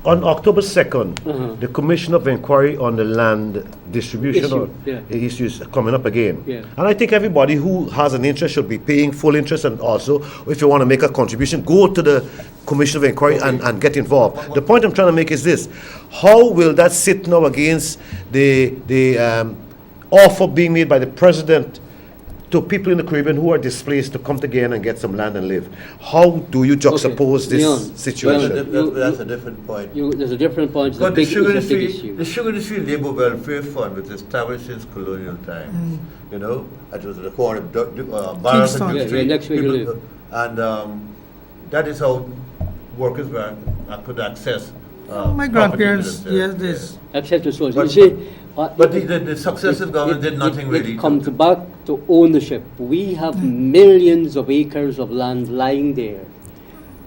Speaker 2: On October 2nd, the Commission of Inquiry on the Land Distribution
Speaker 3: Issue, yeah.
Speaker 2: issues coming up again.
Speaker 3: Yeah.
Speaker 2: And I think everybody who has an interest should be paying full interest, and also, if you want to make a contribution, go to the Commission of Inquiry and get involved. The point I'm trying to make is this: how will that sit now against the offer being made by the President to people in the Caribbean who are displaced to come to Guyana and get some land and live? How do you juxtapose this
Speaker 3: Leon,
Speaker 2: situation?
Speaker 1: that's a different point.
Speaker 3: There's a different point. It's a
Speaker 1: But the
Speaker 3: big,
Speaker 1: sugar
Speaker 3: it's a big
Speaker 1: industry,
Speaker 3: issue.
Speaker 1: the sugar industry labor welfare fund was established since colonial times. You know, it was the corner of Barras
Speaker 4: Kingston.
Speaker 1: and
Speaker 3: Yeah,
Speaker 1: Street,
Speaker 3: next where you
Speaker 1: people-
Speaker 3: live.
Speaker 1: and that is how workers could access.
Speaker 4: My
Speaker 1: property
Speaker 4: grandparents,
Speaker 1: to themselves.
Speaker 4: yes, this.
Speaker 3: Except the source.
Speaker 1: But-
Speaker 3: You see,
Speaker 1: but the successive government did nothing really
Speaker 3: It
Speaker 1: to-
Speaker 3: comes back to ownership. We have millions of acres of land lying there.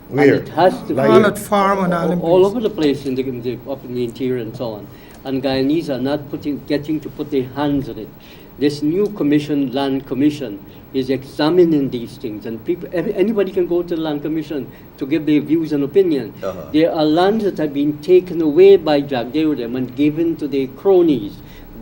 Speaker 2: Where?
Speaker 3: And it has to be
Speaker 4: All at farm and all in
Speaker 3: all
Speaker 4: place.
Speaker 3: over the place up in the interior and so on. And Guyanese are not getting to put their hands on it. This new commission, Land Commission, is examining these things, and anybody can go to the Land Commission to give their views and opinion. There are lands that have been taken away by Jagdeo and given to their cronies.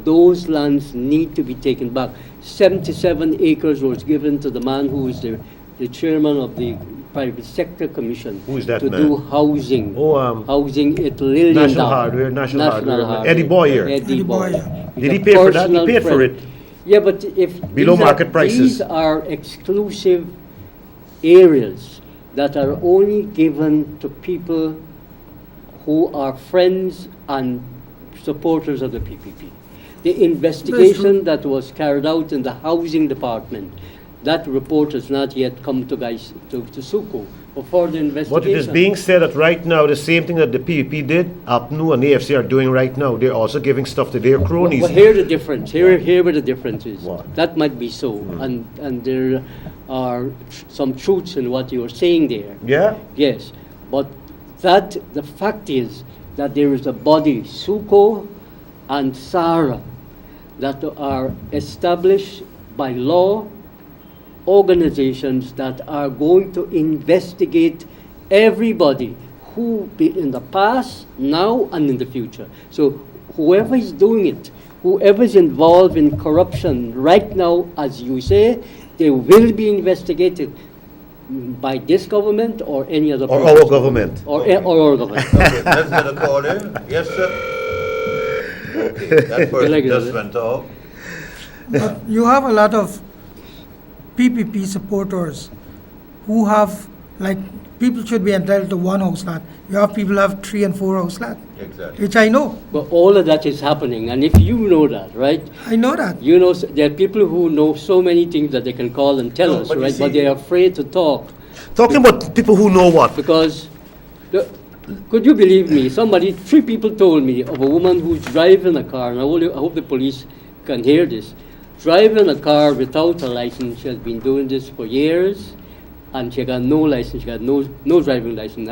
Speaker 3: Those lands need to be taken back. 77 acres was given to the man who is the chairman of the Private Sector Commission.
Speaker 2: Who is that
Speaker 3: to
Speaker 2: man?
Speaker 3: do housing.
Speaker 2: Oh,
Speaker 3: housing at Lillian
Speaker 2: National
Speaker 3: Down.
Speaker 2: Hardware, National Hardware. Eddie Boyer.
Speaker 3: Eddie
Speaker 4: Eddie
Speaker 3: Boyer.
Speaker 4: Boyer.
Speaker 3: He's
Speaker 2: Did
Speaker 3: a
Speaker 2: he pay for that? He
Speaker 3: personal
Speaker 2: paid for
Speaker 3: friend.
Speaker 2: it.
Speaker 3: Yeah, but if
Speaker 2: Below
Speaker 3: these
Speaker 2: market prices.
Speaker 3: these are exclusive areas that are only given to people who are friends and supporters of the PPP. The investigation that was carried out in the housing department, that report has not yet come to Suko for the investigation.
Speaker 2: But it is being said that right now, the same thing that the PEP did, APNU and AFC are doing right now, they're also giving stuff to their cronies.
Speaker 3: Well, here the difference. Here where the difference is.
Speaker 2: What?
Speaker 3: That might be so, and there are some truths in what you are saying there.
Speaker 2: Yeah?
Speaker 3: Yes, but the fact is that there is a body, Suko and SARA, that are established by law, organizations that are going to investigate everybody who be in the past, now, and in the future. So whoever is doing it, whoever is involved in corruption right now, as you say, they will be investigated by this government or any other
Speaker 2: Or
Speaker 3: person.
Speaker 2: our government.
Speaker 3: Or our government.
Speaker 1: Okay, let's get a call in. Yes, sir. Okay, that person
Speaker 3: Like
Speaker 1: just
Speaker 3: that.
Speaker 1: went off.
Speaker 4: But you have a lot of PPP supporters who have, like, people should be entitled to one house lot. You have people who have 3 and 4 house lot,
Speaker 1: Exactly.
Speaker 4: which I know.
Speaker 3: But all of that is happening, and if you know that, right?
Speaker 4: I know that.
Speaker 3: You know, there are people who know so many things that they can call and tell
Speaker 1: No,
Speaker 3: us,
Speaker 1: but you
Speaker 3: right?
Speaker 1: see-
Speaker 3: But they're afraid to talk
Speaker 2: Talking about people who know what.
Speaker 3: because, could you believe me? 3 people told me of a woman who's driving a car, and I hope the police can hear this. Driving a car without a license. She has been doing this for years, and she got no license. She got no driving license.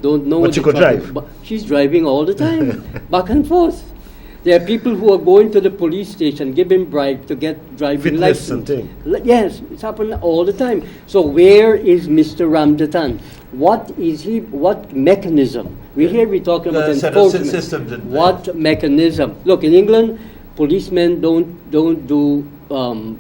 Speaker 3: Don't know.
Speaker 2: But she
Speaker 3: the
Speaker 2: could
Speaker 3: traffic,
Speaker 2: drive.
Speaker 3: But she's driving all the time, back and forth. There are people who are going to the police station, giving bribe to get driving
Speaker 2: Fitness and
Speaker 3: license.
Speaker 2: thing.
Speaker 3: Yes, it's happened all the time. So where is Mr. Ramjatan? What is he? What mechanism? We talking about
Speaker 1: Set of
Speaker 3: enforcement.
Speaker 1: systems in place.
Speaker 3: What mechanism? Look, in England, policemen don't do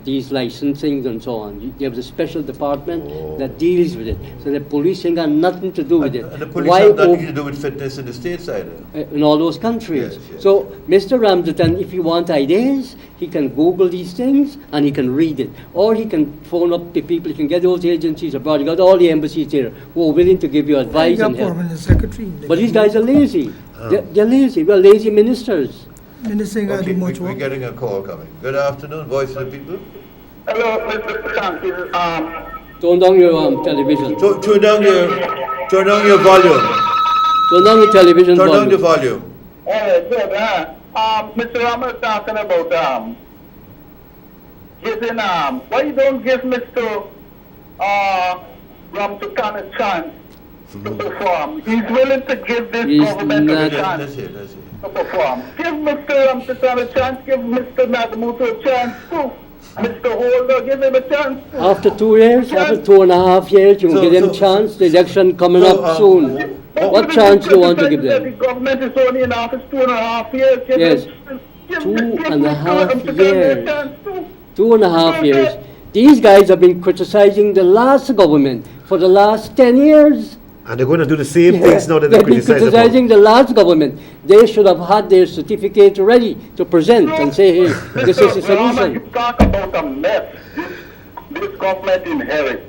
Speaker 3: these licensings and so on. You have a special department that deals with it. So the police ain't got nothing to do with it.
Speaker 1: And the police have nothing to do with fitness in the States either.
Speaker 3: In all those countries.
Speaker 1: Yes, yes.
Speaker 3: So, Mr. Ramjatan, if you want ideas, he can Google these things and he can read it. Or he can phone up the people, he can get those agencies abroad. You got all the embassies here who are willing to give you advice and help.
Speaker 4: Permanent secretary.
Speaker 3: But these guys are lazy. They're lazy. We're lazy ministers.
Speaker 4: Minister ain't got to
Speaker 1: Okay,
Speaker 4: do much
Speaker 1: we're
Speaker 4: work.
Speaker 1: getting a call coming. Good afternoon, Voice of the People.
Speaker 6: Hello, Mr. Francis.
Speaker 3: Turn down your television.
Speaker 1: Turn down your volume.
Speaker 3: Turn down your television
Speaker 1: Turn down
Speaker 3: volume.
Speaker 1: the volume.
Speaker 6: Good, Mr. Ramos talking about giving why you don't give Mr. Ramjatan a chance to perform? He's willing to give this
Speaker 3: He's
Speaker 6: government
Speaker 3: not-
Speaker 6: a chance
Speaker 1: That's it.
Speaker 6: to perform. Give Mr. Ramjatan a chance, give Mr. Nagamuto a chance too. Mr. Holder, give him a chance too.
Speaker 3: After 2 years, after 2.5 years, you will
Speaker 1: So-
Speaker 3: give them
Speaker 1: so-
Speaker 3: chance. The election coming
Speaker 1: so,
Speaker 3: up soon. What chance do you want to give
Speaker 6: The
Speaker 3: them?
Speaker 6: government is only in office 2.5 years.
Speaker 3: Yes.
Speaker 6: Give
Speaker 3: 2.5
Speaker 6: Mr. Ramjatan a
Speaker 3: years.
Speaker 6: chance too.
Speaker 3: 2.5 years. These guys have been criticizing the last government for the last 10 years.
Speaker 2: And they're going to do the same things now that they
Speaker 3: They've been
Speaker 2: criticize
Speaker 3: criticizing
Speaker 2: about.
Speaker 3: the last government. They should have had their certificate ready to present and say, hey, this is the
Speaker 6: Mr. Rama,
Speaker 3: solution.
Speaker 6: you talk about a mess this government inherits.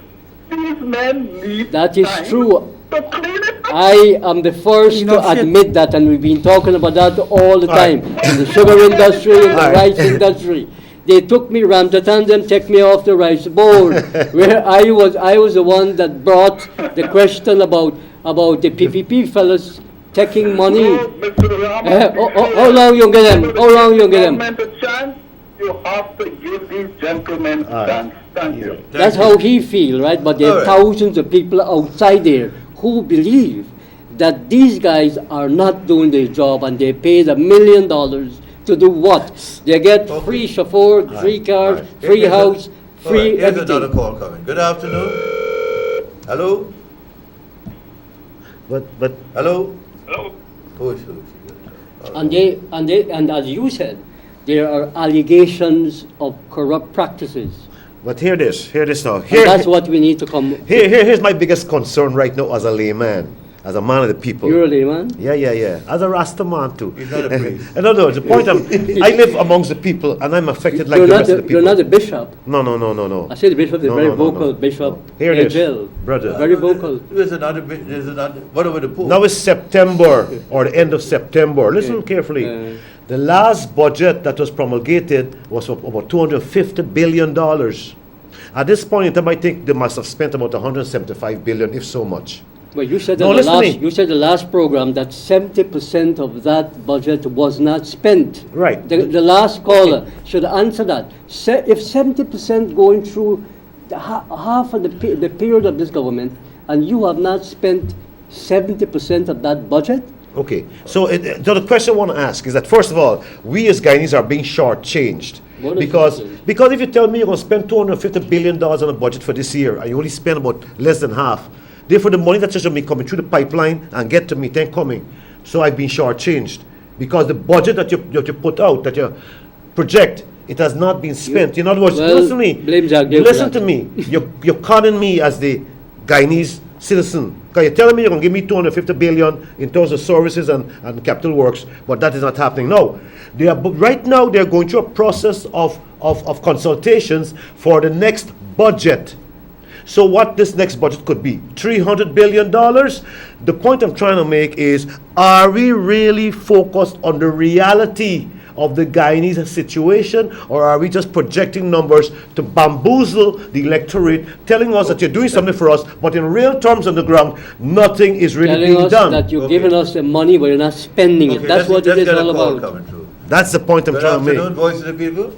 Speaker 6: These men need
Speaker 3: That is
Speaker 6: time
Speaker 3: true.
Speaker 6: to clean it up.
Speaker 3: I am the first
Speaker 4: Enough
Speaker 3: to
Speaker 4: shit.
Speaker 3: admit that, and we've been talking about that all the time. In the sugar industry, in the rice industry. They took me, Ramjatan, them take me off the rice board, where I was the one that brought the question about the PPP fellas taking money.
Speaker 6: So, Mr. Rama,
Speaker 3: How long you get them? How long you get them?
Speaker 6: Government a chance, you have to give these gentlemen a chance. Thank you.
Speaker 3: That's how he feel, right? But there are
Speaker 1: All right.
Speaker 3: thousands of people outside there who believe that these guys are not doing their job and they paid $1 million to do what? They get
Speaker 1: Okay.
Speaker 3: free chauffeur, free cars,
Speaker 1: All right.
Speaker 3: free
Speaker 1: Here's
Speaker 3: house,
Speaker 1: all
Speaker 3: free
Speaker 1: right, here's another
Speaker 3: everything.
Speaker 1: call coming. Good afternoon. Hello?
Speaker 2: But
Speaker 1: Hello?
Speaker 7: Hello.
Speaker 1: Who's?
Speaker 3: And as you said, there are allegations of corrupt practices.
Speaker 2: hear this now.
Speaker 3: And that's what we need to come.
Speaker 2: Here's my biggest concern right now as a layman, as a man of the people.
Speaker 3: You're a layman.
Speaker 2: Yeah. As a Rasta man too.
Speaker 1: He's not a priest.
Speaker 2: No. The point I live amongst the people and I'm affected like
Speaker 3: You're
Speaker 2: the
Speaker 3: not
Speaker 2: rest of the people.
Speaker 3: you're not a bishop.
Speaker 2: No.
Speaker 3: I say the bishop is
Speaker 2: No,
Speaker 3: very
Speaker 2: no, no,
Speaker 3: vocal.
Speaker 2: no.
Speaker 3: Bishop
Speaker 2: Here it is,
Speaker 3: Angel,
Speaker 2: brother.
Speaker 3: very vocal.
Speaker 1: There's another, what about the Pope?
Speaker 2: Now it's September or the end of September. Listen carefully. The last budget that was promulgated was of about $250 billion. At this point in time, I think they must have spent about $175 billion, if so much.
Speaker 3: Well, you said
Speaker 2: No,
Speaker 3: that
Speaker 2: listen to me.
Speaker 3: you said the last program that 70% of that budget was not spent.
Speaker 2: Right.
Speaker 3: The last caller should answer that. If 70% going through half of the period of this government, and you have not spent 70% of that budget,
Speaker 2: Okay, so the question I want to ask is that, first of all, we as Guyanese are being shortchanged.
Speaker 3: What is
Speaker 2: Because
Speaker 3: shortchanged?
Speaker 2: if you tell me you're going to spend $250 billion on a budget for this year, and you only spend about less than half, therefore the money that's just going to be coming through the pipeline and get to me, then coming. So I've been shortchanged. Because the budget that you put out, that you project, it has not been spent. In other words,
Speaker 3: Well,
Speaker 2: listen to me.
Speaker 3: blame Jack Dale for
Speaker 2: Listen
Speaker 3: that.
Speaker 2: to me. You're conning me as the Guyanese citizen. Because you're telling me you're going to give me $250 billion in terms of services and capital works, but that is not happening. No. Right now, they're going through a process of consultations for the next budget. So what this next budget could be, $300 billion? The point I'm trying to make is, are we really focused on the reality of the Guyanese situation, or are we just projecting numbers to bamboozle the electorate, telling us that you're doing something for us, but in real terms on the ground, nothing is really
Speaker 3: telling
Speaker 2: being
Speaker 3: us
Speaker 2: done?
Speaker 3: that you're
Speaker 1: Okay.
Speaker 3: giving us the money, but you're not spending it. That's what it is
Speaker 1: Let's get a
Speaker 3: all
Speaker 1: call
Speaker 3: about.
Speaker 1: coming through.
Speaker 2: That's the point I'm
Speaker 1: Good
Speaker 2: trying to
Speaker 1: afternoon,
Speaker 2: make.
Speaker 1: Voice of the People.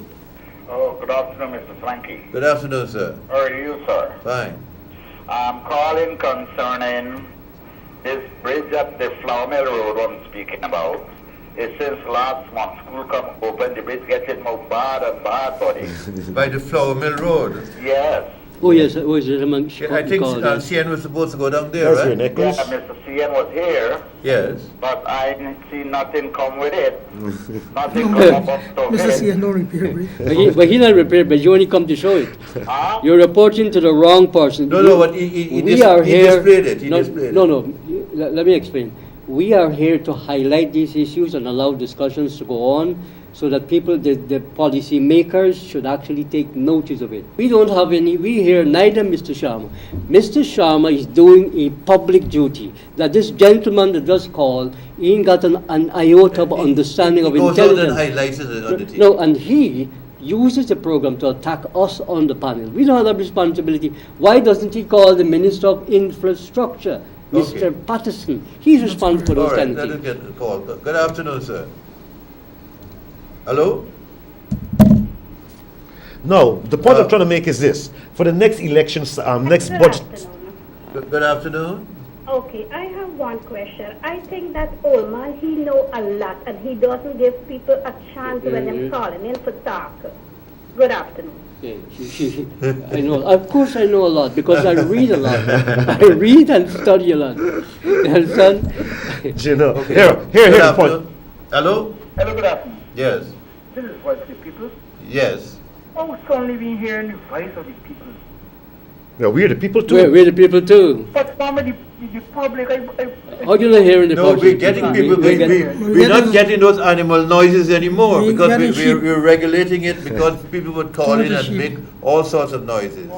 Speaker 9: Oh, good afternoon, Mr. Frankie.
Speaker 1: Good afternoon, sir.
Speaker 9: How are you, sir?
Speaker 1: Fine.
Speaker 9: I'm calling concerning this bridge up the Flour Mill Road I'm speaking about. is since last month, school come open, the bridge getting more bad and bad, buddy.
Speaker 1: By the Flower Mill Road.
Speaker 9: Yes.
Speaker 3: Oh yes, oh yes, among
Speaker 1: Yeah, I think CN was supposed to go down there,
Speaker 2: That's your
Speaker 1: right?
Speaker 2: necklace.
Speaker 9: Yeah, Mr. CN was here,
Speaker 1: Yes.
Speaker 9: but I didn't see nothing come with it. Nothing
Speaker 4: No,
Speaker 9: come up to
Speaker 4: Mr.
Speaker 9: it.
Speaker 4: C, no repair, brief.
Speaker 3: but he not repaired, but you only come to show it.
Speaker 9: Huh?
Speaker 3: You're reporting to the wrong person.
Speaker 1: No, but he
Speaker 3: We are here.
Speaker 1: displayed it. He
Speaker 3: no,
Speaker 1: displayed
Speaker 3: no,
Speaker 1: it.
Speaker 3: no. Let me explain. We are here to highlight these issues and allow discussions to go on, so that people, the policy makers, should actually take notice of it. We don't have any. We hear neither Mr. Sharma. Mr. Sharma is doing a public duty. That this gentleman that just called, he ain't got an iota of understanding of
Speaker 1: He goes out and
Speaker 3: intelligence.
Speaker 1: highlights it on the TV.
Speaker 3: No, and he uses the program to attack us on the panel. We don't have that responsibility. Why doesn't he call the Minister of Infrastructure, Mr.
Speaker 1: Okay.
Speaker 3: Patterson? He's responsible for
Speaker 1: All
Speaker 3: those
Speaker 1: right,
Speaker 3: kind of
Speaker 1: let us
Speaker 3: things.
Speaker 1: get the call. Good afternoon, sir. Hello?
Speaker 2: No, the point I'm trying to make is this: for the next elections, next
Speaker 10: Good
Speaker 2: budget.
Speaker 10: afternoon.
Speaker 1: Good afternoon.
Speaker 10: Okay, I have one question. I think that old man, he know a lot, and he doesn't give people a chance when them calling in for talk. Good afternoon.
Speaker 3: Yeah, I know. Of course, I know a lot because I read a lot. I read and study a lot. You understand?
Speaker 2: You know,
Speaker 1: Okay.
Speaker 2: here,
Speaker 1: Good
Speaker 2: the
Speaker 1: afternoon.
Speaker 2: point.
Speaker 1: Hello?
Speaker 9: Hello, good afternoon.
Speaker 1: Yes.
Speaker 9: This is Voice of the People.
Speaker 1: Yes.
Speaker 9: Oh, suddenly been hearing the voice of the people.
Speaker 2: Yeah, we're the people too.
Speaker 3: We're the people too.
Speaker 9: But some of the public,
Speaker 3: How do you hear in the
Speaker 1: No,
Speaker 3: voice
Speaker 1: we're
Speaker 3: of the
Speaker 1: getting
Speaker 3: people?
Speaker 1: people.
Speaker 3: We're
Speaker 1: We're not getting those animal noises anymore
Speaker 4: We're
Speaker 1: because
Speaker 4: getting sheep.
Speaker 1: we're regulating it because people would call
Speaker 4: Too
Speaker 1: in
Speaker 4: many
Speaker 1: and
Speaker 4: sheep.
Speaker 1: make all sorts of noises.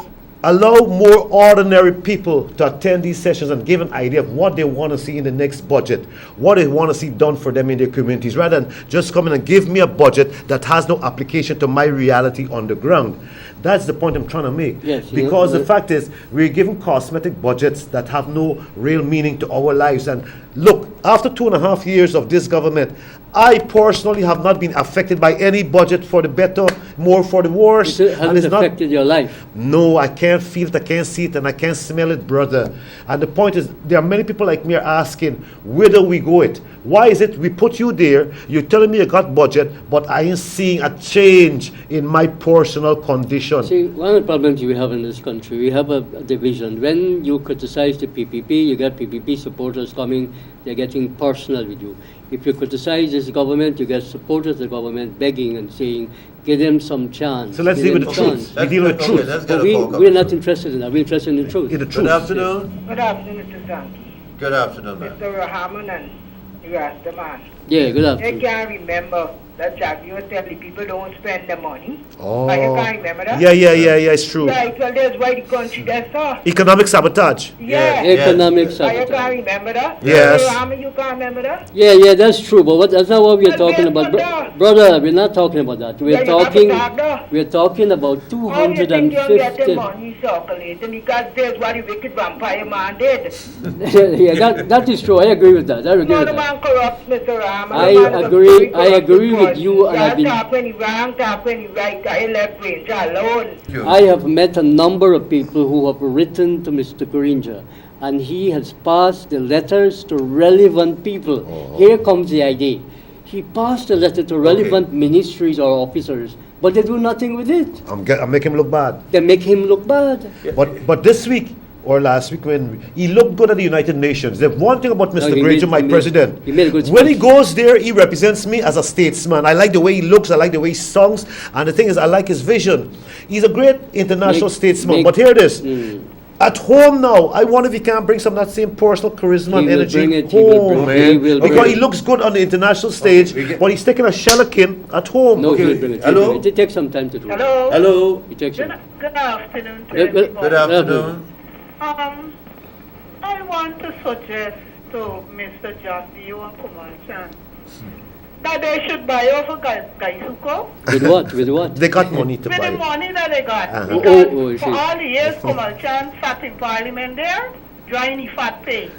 Speaker 2: Allow more ordinary people to attend these sessions and give an idea of what they want to see in the next budget, what they want to see done for them in their communities, rather than just come in and give me a budget that has no application to my reality on the ground. That's the point I'm trying to make.
Speaker 3: Yes,
Speaker 2: because
Speaker 3: yeah.
Speaker 2: the fact is, we're giving cosmetic budgets that have no real meaning to our lives. And look, after 2.5 years of this government, I personally have not been affected by any budget for the better, more for the worse.
Speaker 3: It hasn't affected your life.
Speaker 2: No, I can't feel it, I can't see it, and I can't smell it, brother. And the point is, there are many people like me are asking, where do we go it? Why is it we put you there, you're telling me you got budget, but I ain't seeing a change in my personal condition?
Speaker 3: See, one of the problems we have in this country, we have a division. When you criticize the PPP, you get PPP supporters coming, they're getting personal with you. If you criticize this government, you get supporters of the government begging and saying, give them some chance.
Speaker 2: So let's
Speaker 3: give
Speaker 2: deal
Speaker 3: them
Speaker 2: with the
Speaker 3: chance.
Speaker 2: truth. We deal with
Speaker 1: Okay,
Speaker 2: truth.
Speaker 1: let's get
Speaker 3: But
Speaker 1: a phone call.
Speaker 3: we're not interested in that. We're interested in the truth.
Speaker 2: In the
Speaker 1: Good
Speaker 2: truth.
Speaker 1: afternoon.
Speaker 7: Good afternoon, Mr. Zanki.
Speaker 1: Good afternoon, ma'am.
Speaker 7: Mr. Rahman and the Rasta man.
Speaker 3: Yeah, good
Speaker 7: I
Speaker 3: afternoon.
Speaker 7: can't remember that Jack, you were telling people don't spend the money.
Speaker 2: Oh.
Speaker 7: I can't remember that.
Speaker 2: Yeah, it's true.
Speaker 7: Right, well, that's why the country that's off.
Speaker 2: Economic sabotage.
Speaker 7: Yeah.
Speaker 1: Yes.
Speaker 3: Economic
Speaker 7: I
Speaker 3: sabotage.
Speaker 7: can't remember that.
Speaker 2: Yes.
Speaker 7: Mr. Rahman, you can't remember that?
Speaker 3: Yeah, that's true. But that's not what we're
Speaker 7: Well,
Speaker 3: talking
Speaker 7: yes,
Speaker 3: about.
Speaker 7: but that-
Speaker 3: Brother, we're not talking about that.
Speaker 7: Yeah,
Speaker 3: We're
Speaker 7: you have
Speaker 3: talking.
Speaker 7: to talk now.
Speaker 3: We're talking about
Speaker 7: How do you think you'll get the
Speaker 3: 250.
Speaker 7: money circulating? Because there's what the wicked vampire man did.
Speaker 3: Yeah, that is true. I agree with that. I agree
Speaker 7: No,
Speaker 3: with
Speaker 7: the
Speaker 3: that.
Speaker 7: man corrupt, Mr. Rahman.
Speaker 3: I
Speaker 7: The man is a
Speaker 3: agree-
Speaker 7: very
Speaker 3: I agree
Speaker 7: corrupt
Speaker 3: with you, and I've
Speaker 7: Just
Speaker 3: been-
Speaker 7: talk when he wrong, talk when he right. I left brains alone.
Speaker 3: I have met a number of people who have written to Mr. Kurinja, and he has passed the letters to relevant people. Here comes the idea. He passed a letter to relevant ministries or officers, but they do nothing with it.
Speaker 2: I'm making him look bad.
Speaker 3: They make him look bad.
Speaker 2: But this week or last week when he looked good at the United Nations, the one thing about Mr.
Speaker 3: he
Speaker 2: Granger,
Speaker 3: made-
Speaker 2: my
Speaker 3: he made-
Speaker 2: president,
Speaker 3: he made a good
Speaker 2: when he
Speaker 3: speech.
Speaker 2: goes there, he represents me as a statesman. I like the way he looks, I like the way he songs, and the thing is, I like his vision. He's a great international statesman. But here it is. At home now, I wonder if he can bring some of that same personal charisma and
Speaker 3: He will
Speaker 2: energy
Speaker 3: bring it, he will
Speaker 2: home,
Speaker 3: bring- he
Speaker 2: man.
Speaker 3: will bring
Speaker 2: Because he
Speaker 3: it.
Speaker 2: looks good on the international stage,
Speaker 1: we get-
Speaker 2: but he's taking a shellacking at home.
Speaker 3: No,
Speaker 1: Okay,
Speaker 3: he'll bring it.
Speaker 1: hello?
Speaker 3: It takes some time to do.
Speaker 7: Hello?
Speaker 1: Hello.
Speaker 3: It takes some.
Speaker 7: Good afternoon to
Speaker 3: Good- good-
Speaker 7: everybody.
Speaker 1: Good afternoon.
Speaker 7: I want to suggest to Mr. Jasdio and Kumanchan that they should buy off a Gaisuko
Speaker 3: With what? With what?
Speaker 2: They got money to
Speaker 7: with the
Speaker 2: buy.
Speaker 7: money that they got.
Speaker 2: Uh-huh.
Speaker 7: Because
Speaker 3: Oh, I
Speaker 7: for
Speaker 3: see.
Speaker 7: all the years Kumanchan sat in parliament there, drawing the fat pay.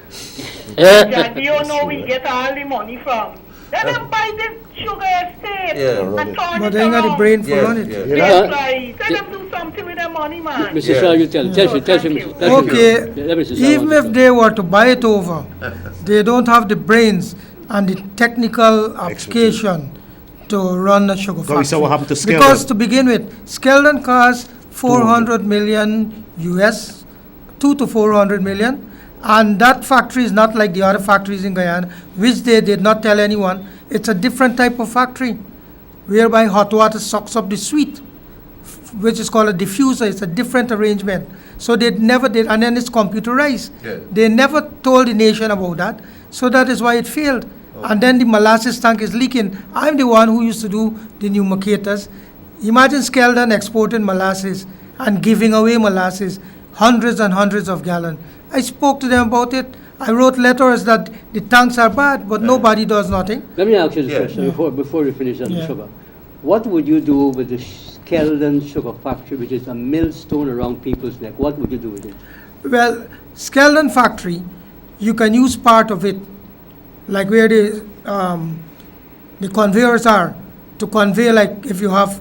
Speaker 3: Yeah.
Speaker 7: Jasdio know we get all the money from. Let them buy the sugar estate
Speaker 1: Yeah.
Speaker 7: and turn
Speaker 4: But
Speaker 7: it
Speaker 4: they ain't got the
Speaker 7: around.
Speaker 4: brain for
Speaker 1: Yes,
Speaker 4: running it.
Speaker 1: yes.
Speaker 7: Yes, right. Let them do something with their money, man.
Speaker 3: Mr.
Speaker 1: Yes.
Speaker 3: Shah, you tell him.
Speaker 7: Thank you.
Speaker 3: Tell him.
Speaker 4: Okay,
Speaker 3: Let Mr. Shah
Speaker 4: even
Speaker 3: want
Speaker 4: if
Speaker 3: to
Speaker 4: they were to buy it over, they don't have the brains and the technical application to run a sugar
Speaker 2: So we saw
Speaker 4: factory.
Speaker 2: what happened to Skeldon.
Speaker 4: Because to begin with, Skeldon cost 400 million US, 2 to 400 million, and that factory is not like the other factories in Guyana, which they did not tell anyone. It's a different type of factory, whereby hot water sucks up the sweet, which is called a diffuser. It's a different arrangement. So they never did, and then it's computerized.
Speaker 1: Yeah.
Speaker 4: They never told the nation about that, so that is why it failed. And then the molasses tank is leaking. I'm the one who used to do the pneumocators. Imagine Skeldon exporting molasses and giving away molasses, hundreds and hundreds of gallons. I spoke to them about it. I wrote letters that the tanks are bad, but nobody does nothing.
Speaker 3: Let me ask you this
Speaker 1: Yeah.
Speaker 3: question before we finish on the
Speaker 4: Yeah.
Speaker 3: sugar. What would you do with the Skeldon sugar factory, which is a millstone around people's neck? What would you do with it?
Speaker 4: Well, Skeldon factory, you can use part of it, like where the conveyors are, to convey, like if you have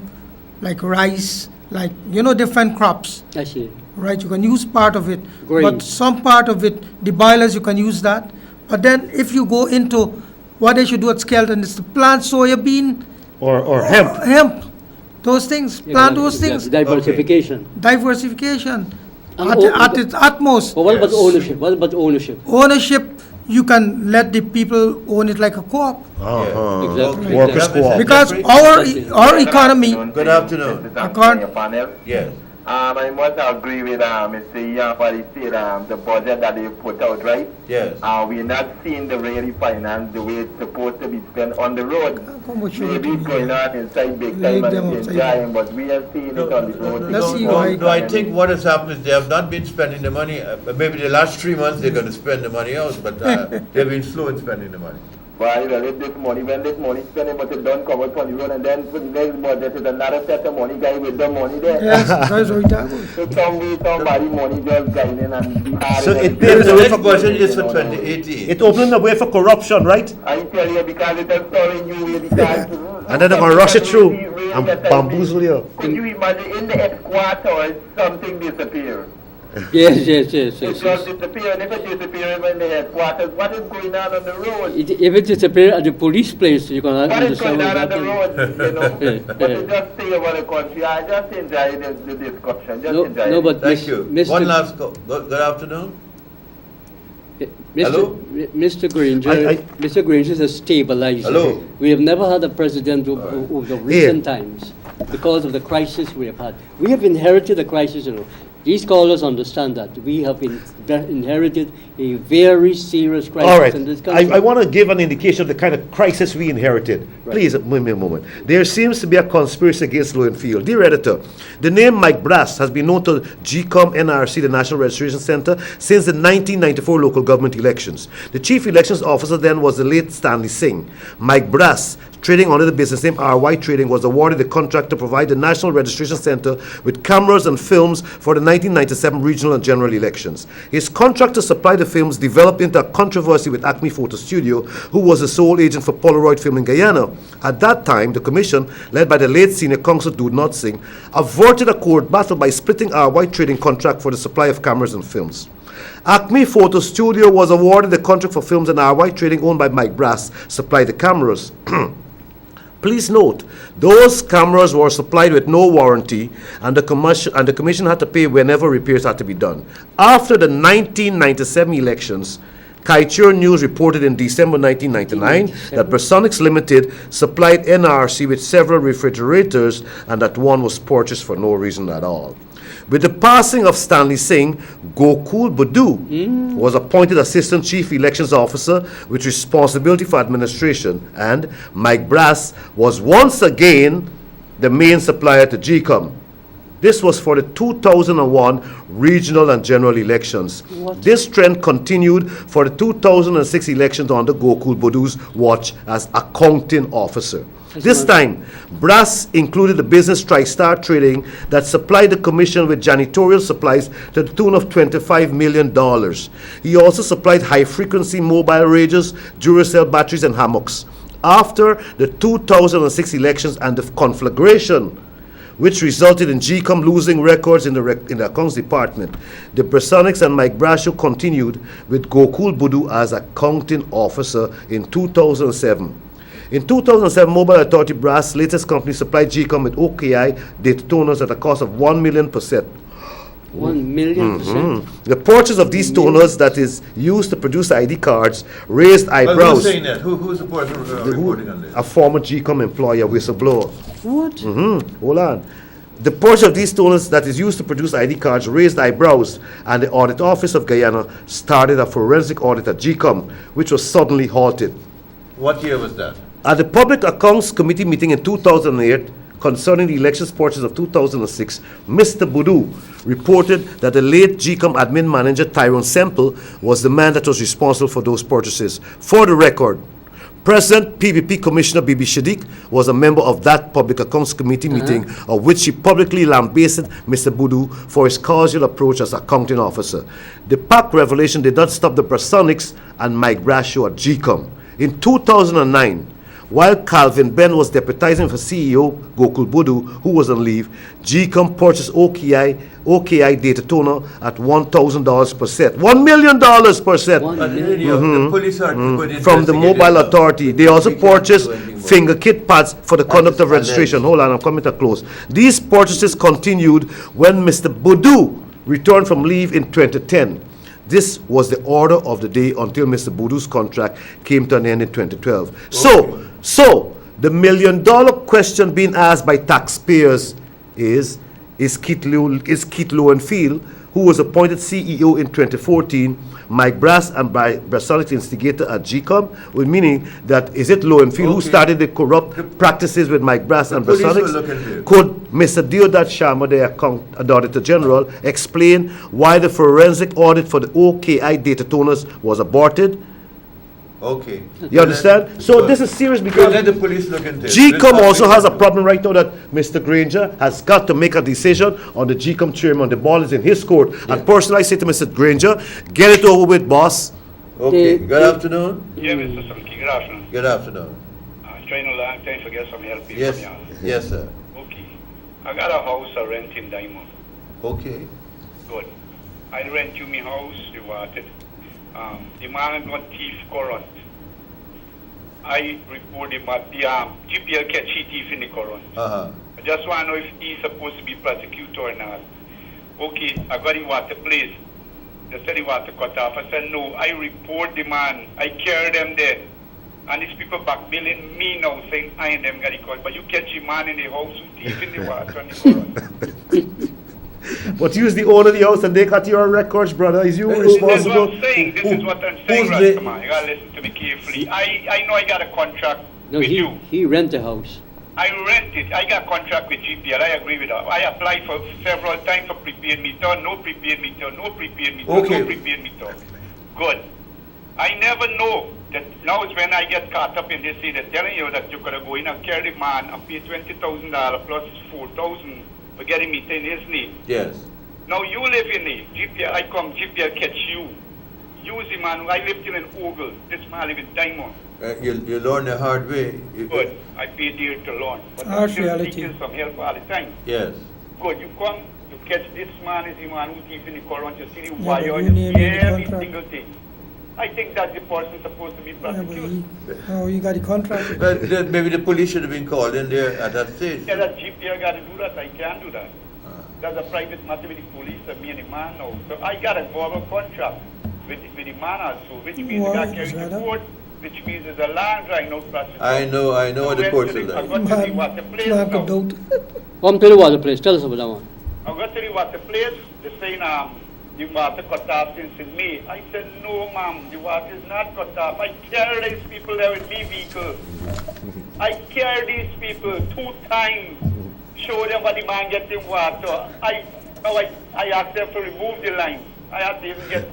Speaker 4: like rice, like different crops,
Speaker 3: I see.
Speaker 4: right? You can use part of it,
Speaker 3: Grain.
Speaker 4: but some part of it, the boilers, you can use that. But then if you go into what they should do at Skeldon is to plant soya bean,
Speaker 2: or hemp.
Speaker 4: hemp, those things, plant those things,
Speaker 3: Diversification.
Speaker 4: diversification
Speaker 3: And
Speaker 4: at its utmost.
Speaker 3: But what about ownership? What about ownership?
Speaker 4: Ownership, you can let the people own it like a co-op.
Speaker 3: Exactly.
Speaker 2: Workers' co-op.
Speaker 4: Because our economy,
Speaker 1: Good afternoon. Yes.
Speaker 9: I must agree with Mr. Ian what he said, the budget that they put out, right?
Speaker 1: Yes.
Speaker 9: We're not seeing the really finance the way it's supposed to be spent on the road.
Speaker 4: come with you.
Speaker 9: Maybe it's going on inside big
Speaker 4: Leave
Speaker 9: time
Speaker 4: them
Speaker 9: and it's
Speaker 4: outside.
Speaker 9: enjoying, but we are seeing it on the road.
Speaker 4: Let's see
Speaker 1: No,
Speaker 4: why-
Speaker 1: no, I think what has happened is they have not been spending the money. Maybe the last 3 months they're going to spend the money out, but they've been slow in spending the money.
Speaker 9: Why, well, if this money, when this money spending, but it don't come out on the road, and then for the next budget is another set of money, guy with the money there.
Speaker 4: Yes, that's what we're talking about.
Speaker 9: So somebody money just guiding and
Speaker 2: So it
Speaker 1: The
Speaker 2: paves the way
Speaker 1: next
Speaker 2: for
Speaker 1: budget is for 2018.
Speaker 2: it opening the way for corruption, right?
Speaker 9: I tell you, because it is storing you because
Speaker 2: And then they're gonna rush it through and bamboozle you.
Speaker 9: Could you imagine in the headquarters something disappear?
Speaker 3: Yes.
Speaker 9: It just disappear, and if it disappears in the headquarters, what is going on the road?
Speaker 3: If it disappears at the police place, you're going to
Speaker 9: What is going
Speaker 3: understand
Speaker 9: on
Speaker 3: what's
Speaker 9: the
Speaker 3: happening.
Speaker 9: road, you know? But to just stay over the country, I just enjoy the discussion, just
Speaker 3: No,
Speaker 9: enjoy
Speaker 3: no,
Speaker 9: it.
Speaker 3: but
Speaker 1: Thank you.
Speaker 3: Mr.
Speaker 1: One last good afternoon. Hello?
Speaker 3: Mr. Granger, Mr. Granger is a stabilizer.
Speaker 1: Hello.
Speaker 3: We have never had a president of the recent times because of the crisis we have had. We have inherited a crisis, These callers understand that. We have inherited a very serious crisis
Speaker 2: All right.
Speaker 3: in this country.
Speaker 2: I want to give an indication of the kind of crisis we inherited.
Speaker 3: Right.
Speaker 2: Please, wait me a moment. There seems to be a conspiracy against Lowenfield. Dear editor, the name Mike Brass has been known to GCOM NRC, the National Registration Center, since the 1994 local government elections. The chief elections officer then was the late Stanley Singh. Mike Brass, trading under the business name RY Trading, was awarded the contract to provide the National Registration Center with cameras and films for the 1997 regional and general elections. His contract to supply the films developed into a controversy with Acme Photo Studio, who was the sole agent for Polaroid film in Guyana. At that time, the commission, led by the late senior counsel Dudnot Singh, averted a court battle by splitting RY Trading contract for the supply of cameras and films. Acme Photo Studio was awarded the contract for films, and RY Trading, owned by Mike Brass, supplied the cameras. Please note, those cameras were supplied with no warranty, and the commission had to pay whenever repairs had to be done. After the 1997 elections, Kaieteur News reported in December 1999 that Bersonics Limited supplied NRC with several refrigerators, and that one was purchased for no reason at all. With the passing of Stanley Singh, Gokul Budu was appointed Assistant Chief Elections Officer with responsibility for administration, and Mike Brass was once again the main supplier to GCOM. This was for the 2001 regional and general elections. This trend continued for the 2006 elections under Gokul Budu's watch as accounting officer. This time, Brass included the business TriStar Trading that supplied the commission with janitorial supplies to the tune of $25 million. He also supplied high-frequency mobile radios, Duracell batteries, and hammocks. After the 2006 elections and the conflagration which resulted in GCOM losing records in the accounts department. The Bresonics and Mike Brashew continued with Gokul Budu as accounting officer in 2007. In 2007, Mobile Authority Brass, latest company, supplied GCOM with OKI data toners at a cost of 1 million %.
Speaker 3: 1 million %.
Speaker 2: The purchase of these toners that is used to produce ID cards raised
Speaker 1: Well,
Speaker 2: eyebrows.
Speaker 1: who's saying that? Who's the person reporting on this?
Speaker 2: A former GCOM employer, whistleblower.
Speaker 3: What?
Speaker 2: Hold on. The purchase of these toners that is used to produce ID cards raised eyebrows, and the Audit Office of Guyana started a forensic audit at GCOM, which was suddenly halted.
Speaker 1: What year was that?
Speaker 2: At the Public Accounts Committee meeting in 2008 concerning the elections purchase of 2006, Mr. Budu reported that the late GCOM admin manager Tyrone Semple was the man that was responsible for those purchases. For the record, President PPP Commissioner Bibi Shadiq was a member of that Public Accounts Committee meeting, of which she publicly lambasted Mr. Budu for his casual approach as accounting officer. The PAC revelation did not stop the Bresonics and Mike Brashew at GCOM. In 2009, while Calvin Ben was deputizing for CEO Gokul Budu, who was on leave, GCOM purchased OKI data toner at $1,000 per set. $1 million per set.
Speaker 1: The police are
Speaker 2: From the Mobile Authority. They also purchased finger kit pads for the conduct of registration. Hold on, I'm coming to close. These purchases continued when Mr. Budu returned from leave in 2010. This was the order of the day until Mr. Budu's contract came to an end in 2012.
Speaker 1: Okay.
Speaker 2: So the $1 million question being asked by taxpayers is Keith Lowenfield, who was appointed CEO in 2014, Mike Brass and Bresonics instigator at GCOM, with meaning that is it Lowenfield who started the corrupt practices with Mike Brass and Bresonics? Could Mr. Deodat Sharma, the Auditor General, explain why the forensic audit for the OKI data toners was aborted?
Speaker 1: Okay.
Speaker 2: You understand? So this is serious because
Speaker 1: let the police look into it.
Speaker 2: GCOM also has a problem right now that Mr. Granger has got to make a decision on the GCOM chairman. The ball is in his court. And personally, I say to Mr. Granger, get it over with, boss.
Speaker 1: Okay. Good afternoon.
Speaker 11: Yeah, Mr. Sulky, good afternoon.
Speaker 1: Good afternoon.
Speaker 11: I'm trying a long time to get some help from
Speaker 1: Yes.
Speaker 11: you.
Speaker 1: Yes, sir.
Speaker 11: Okay. I got a house I rent in Diamond.
Speaker 1: Okay.
Speaker 11: Good. I rent you my house, you want it. The man got thief current. I report him at the GPL catch thief in the current. I just want to know if he's supposed to be prosecuted or not. Okay, I got him water place. They said he want to cut off. I said no, I report the man. I carry them there. And these people back billing me now saying I and them got the cut. But you catch a man in the house who thief in the water and the current.
Speaker 2: But use the owner of the house and they got your records, brother. Is you responsible?
Speaker 11: This is what I'm saying. This is what I'm saying, Rastaman. You gotta listen to me carefully. I know I got a contract with you.
Speaker 3: He rent the house.
Speaker 11: I rent it. I got a contract with GPL. I agree with that. I applied for several times for prepaid meter, no prepaid meter, no prepaid meter, no prepaid meter. Good. I never know that now is when I get caught up in this. They're telling you that you're gonna go in and carry the man and pay $20,000 plus $4,000 for getting meter in his name.
Speaker 1: Yes.
Speaker 11: Now you live in the GPL. I come GPL catch you. Use the man. I live till in Ogle. This man live in Diamond.
Speaker 1: You learn the hard way.
Speaker 11: Good. I pay dear to learn. But
Speaker 4: Harsh
Speaker 11: I'm still
Speaker 4: reality.
Speaker 11: seeking some help all the time.
Speaker 1: Yes.
Speaker 11: Good. You come, you catch this man is the man who thief in the current. You see the
Speaker 4: but
Speaker 11: wire,
Speaker 4: you
Speaker 11: you
Speaker 4: name
Speaker 11: see
Speaker 4: in the
Speaker 11: every
Speaker 4: contract.
Speaker 11: single thing. I think that's the person supposed to be prosecuted.
Speaker 4: You got the contract.
Speaker 1: But then maybe the police should have been called in there at that stage.
Speaker 11: Yeah, that GPL got to do that. I can't do that. That's a private matter with the police and me and the man now. So I got a verbal contract with the man also, which means I got to carry the court, which means there's a land right now process.
Speaker 1: I know the courts are
Speaker 11: I
Speaker 1: like.
Speaker 11: got to the water place now.
Speaker 3: Come to the water place. Tell us about that one.
Speaker 11: I got to the water place. They're saying the water cut off since in May. I said, no, ma'am, the water is not cut off. I carry these people there with me vehicle. I carry these people 2 times. Show them what the man gets in water. I asked them to remove the line. I had to even get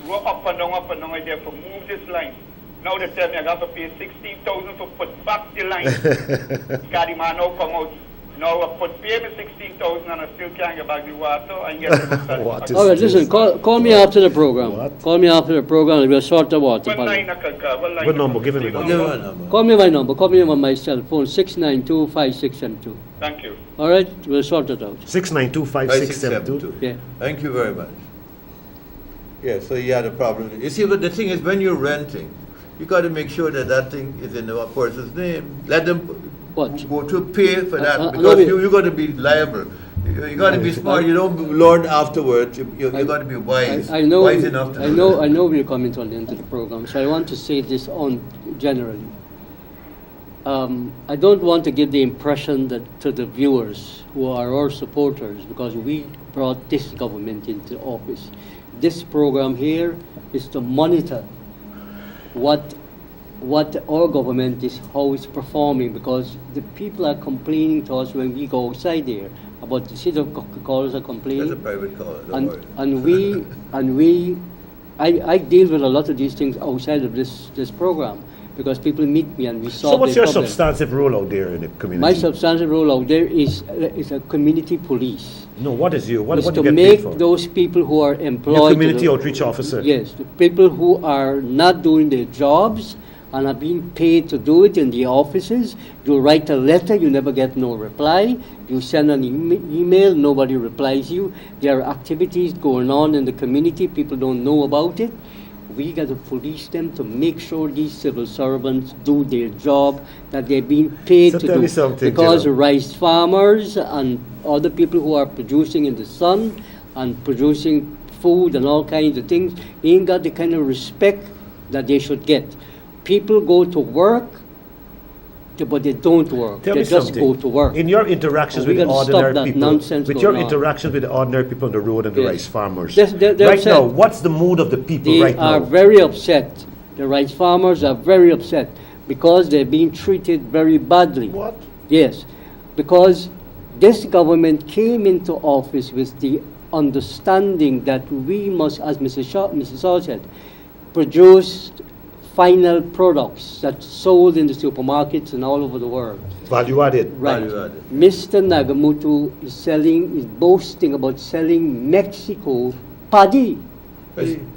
Speaker 11: up and down, I have to move this line. Now they tell me I got to pay $16,000 to put back the line. Because the man now come out Now I put pay me 16,000 and I still can't get back the water and get the
Speaker 2: What is
Speaker 3: All right, listen,
Speaker 2: this?
Speaker 3: call me after the program.
Speaker 2: What?
Speaker 3: Call me after the program and we'll sort the water.
Speaker 11: What
Speaker 3: problem.
Speaker 11: line I can call? What line
Speaker 2: What
Speaker 11: I
Speaker 2: number?
Speaker 11: can
Speaker 2: Give him
Speaker 11: call?
Speaker 2: the
Speaker 1: Give him a number.
Speaker 3: Call me my number. Call me on my cell phone, 692-5672.
Speaker 11: Thank you.
Speaker 3: All right, we'll sort it out.
Speaker 2: 6925672.
Speaker 3: Yeah.
Speaker 1: Thank you very much. Yeah, so you had a problem. You see, but the thing is, when you're renting, you got to make sure that that thing is in the person's name. Let them
Speaker 3: What?
Speaker 1: go to pay for that
Speaker 3: I
Speaker 1: because
Speaker 3: know
Speaker 1: you got to be liable. You got to be smart. You don't learn afterwards. You got to be wise.
Speaker 3: I know.
Speaker 1: Wise enough to do that.
Speaker 3: I know we're coming to the end of the program, so I want to say this on generally. I don't want to give the impression that to the viewers who are our supporters, because we brought this government into office. This program here is to monitor what our government is, how it's performing, because the people are complaining to us when we go outside there about the city of callers are complaining.
Speaker 1: That's a private call. Don't worry.
Speaker 3: I deal with a lot of these things outside of this program, because people meet me and we solve
Speaker 2: So what's
Speaker 3: their
Speaker 2: your
Speaker 3: problem.
Speaker 2: substantive role out there in the community?
Speaker 3: My substantive role out there is a community police.
Speaker 2: No, what is you? What
Speaker 3: Is
Speaker 2: do
Speaker 3: to
Speaker 2: you get
Speaker 3: make
Speaker 2: paid for?
Speaker 3: those people who are employed.
Speaker 2: Your
Speaker 3: to
Speaker 2: community
Speaker 3: the-
Speaker 2: outreach officer.
Speaker 3: Yes, the people who are not doing their jobs and are being paid to do it in the offices. You write a letter, you never get no reply. You send an email, nobody replies you. There are activities going on in the community, people don't know about it. We got to police them to make sure these civil servants do their job that they're being paid
Speaker 2: So
Speaker 3: to
Speaker 2: tell
Speaker 3: do.
Speaker 2: me something,
Speaker 3: Because
Speaker 2: General.
Speaker 3: rice farmers and other people who are producing in the sun and producing food and all kinds of things ain't got the kind of respect that they should get. People go to work, but they don't work.
Speaker 2: Tell
Speaker 3: They
Speaker 2: me
Speaker 3: just
Speaker 2: something.
Speaker 3: go to work.
Speaker 2: In your interactions
Speaker 3: We
Speaker 2: with
Speaker 3: gotta stop
Speaker 2: ordinary
Speaker 3: that
Speaker 2: people,
Speaker 3: nonsense
Speaker 2: with your
Speaker 3: going on.
Speaker 2: interactions with the ordinary people on the road and the
Speaker 3: Yes.
Speaker 2: rice farmers,
Speaker 3: They're
Speaker 2: right
Speaker 3: upset.
Speaker 2: now, what's the mood of the people
Speaker 3: They
Speaker 2: right
Speaker 3: are
Speaker 2: now?
Speaker 3: very upset. The rice farmers are very upset because they're being treated very badly.
Speaker 2: What?
Speaker 3: Yes, because this government came into office with the understanding that we must, as Mrs. Shaw said, produce final products that's sold in the supermarkets and all over the world.
Speaker 2: Value added.
Speaker 3: Right.
Speaker 1: Value added.
Speaker 3: Mr. Nagamutu is boasting about selling Mexico paddy.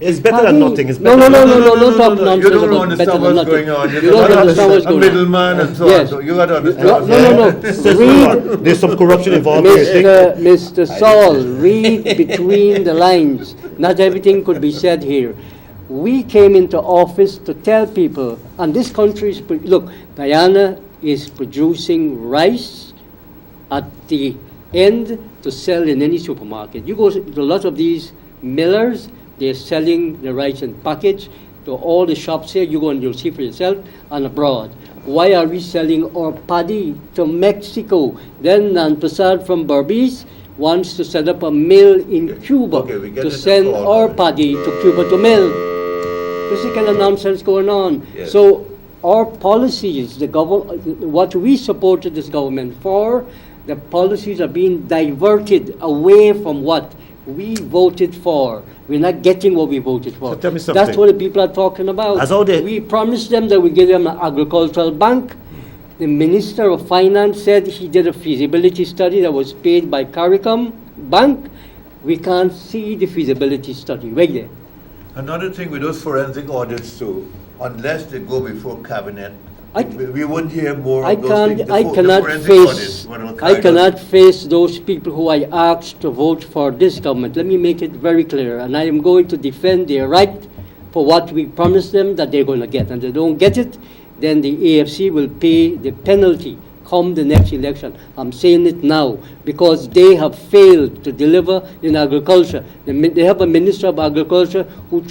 Speaker 2: It's better than nothing. It's
Speaker 3: No,
Speaker 2: better
Speaker 3: no,
Speaker 2: than
Speaker 3: no,
Speaker 2: nothing.
Speaker 3: no, don't talk
Speaker 1: You
Speaker 3: nonsense
Speaker 1: don't
Speaker 3: about
Speaker 1: understand
Speaker 3: better than
Speaker 1: what's
Speaker 3: nothing.
Speaker 1: going on.
Speaker 3: You don't understand what's
Speaker 1: A
Speaker 3: going on.
Speaker 1: middleman and so
Speaker 3: Yes.
Speaker 1: on. So you got to understand.
Speaker 3: No,
Speaker 1: what's
Speaker 3: no,
Speaker 1: going
Speaker 3: no,
Speaker 1: on.
Speaker 3: no.
Speaker 2: Says
Speaker 3: Read,
Speaker 2: what? There's some corruption involved here.
Speaker 3: Mr. Saul, read between the lines. Not everything could be said here. We came into office to tell people, and this country is, look, Guyana is producing rice at the end to sell in any supermarket. You go to a lot of these millers, they're selling the rice in package to all the shops here. You go and you'll see for yourself and abroad. Why are we selling our paddy to Mexico? Then Nan Prasad from Berbice wants to set up a mill in Cuba
Speaker 1: Okay, we get
Speaker 3: to
Speaker 1: it.
Speaker 3: send
Speaker 1: Call
Speaker 3: our
Speaker 1: for it.
Speaker 3: paddy to Cuba to mill. This is the kind of nonsense going on.
Speaker 1: Yes.
Speaker 3: So our policies, what we supported this government for, the policies are being diverted away from what we voted for. We're not getting what we voted for.
Speaker 2: So tell me something.
Speaker 3: That's what the people are talking about.
Speaker 2: As how they-
Speaker 3: We promised them that we give them an agricultural bank. The Minister of Finance said he did a feasibility study that was paid by CARICOM Bank. We can't see the feasibility study. Right there.
Speaker 1: Another thing with those forensic audits too, unless they go before cabinet,
Speaker 3: I-
Speaker 1: we wouldn't hear more
Speaker 3: I
Speaker 1: of those
Speaker 3: can't.
Speaker 1: things.
Speaker 3: I
Speaker 1: The
Speaker 3: cannot
Speaker 1: forensic
Speaker 3: face.
Speaker 1: audits, what were
Speaker 3: I
Speaker 1: carried
Speaker 3: cannot
Speaker 1: out.
Speaker 3: face those people who I asked to vote for this government. Let me make it very clear, and I am going to defend their right for what we promised them that they're going to get. And they don't get it, then the AFC will pay the penalty come the next election. I'm saying it now because they have failed to deliver in agriculture. They have a Minister of Agriculture who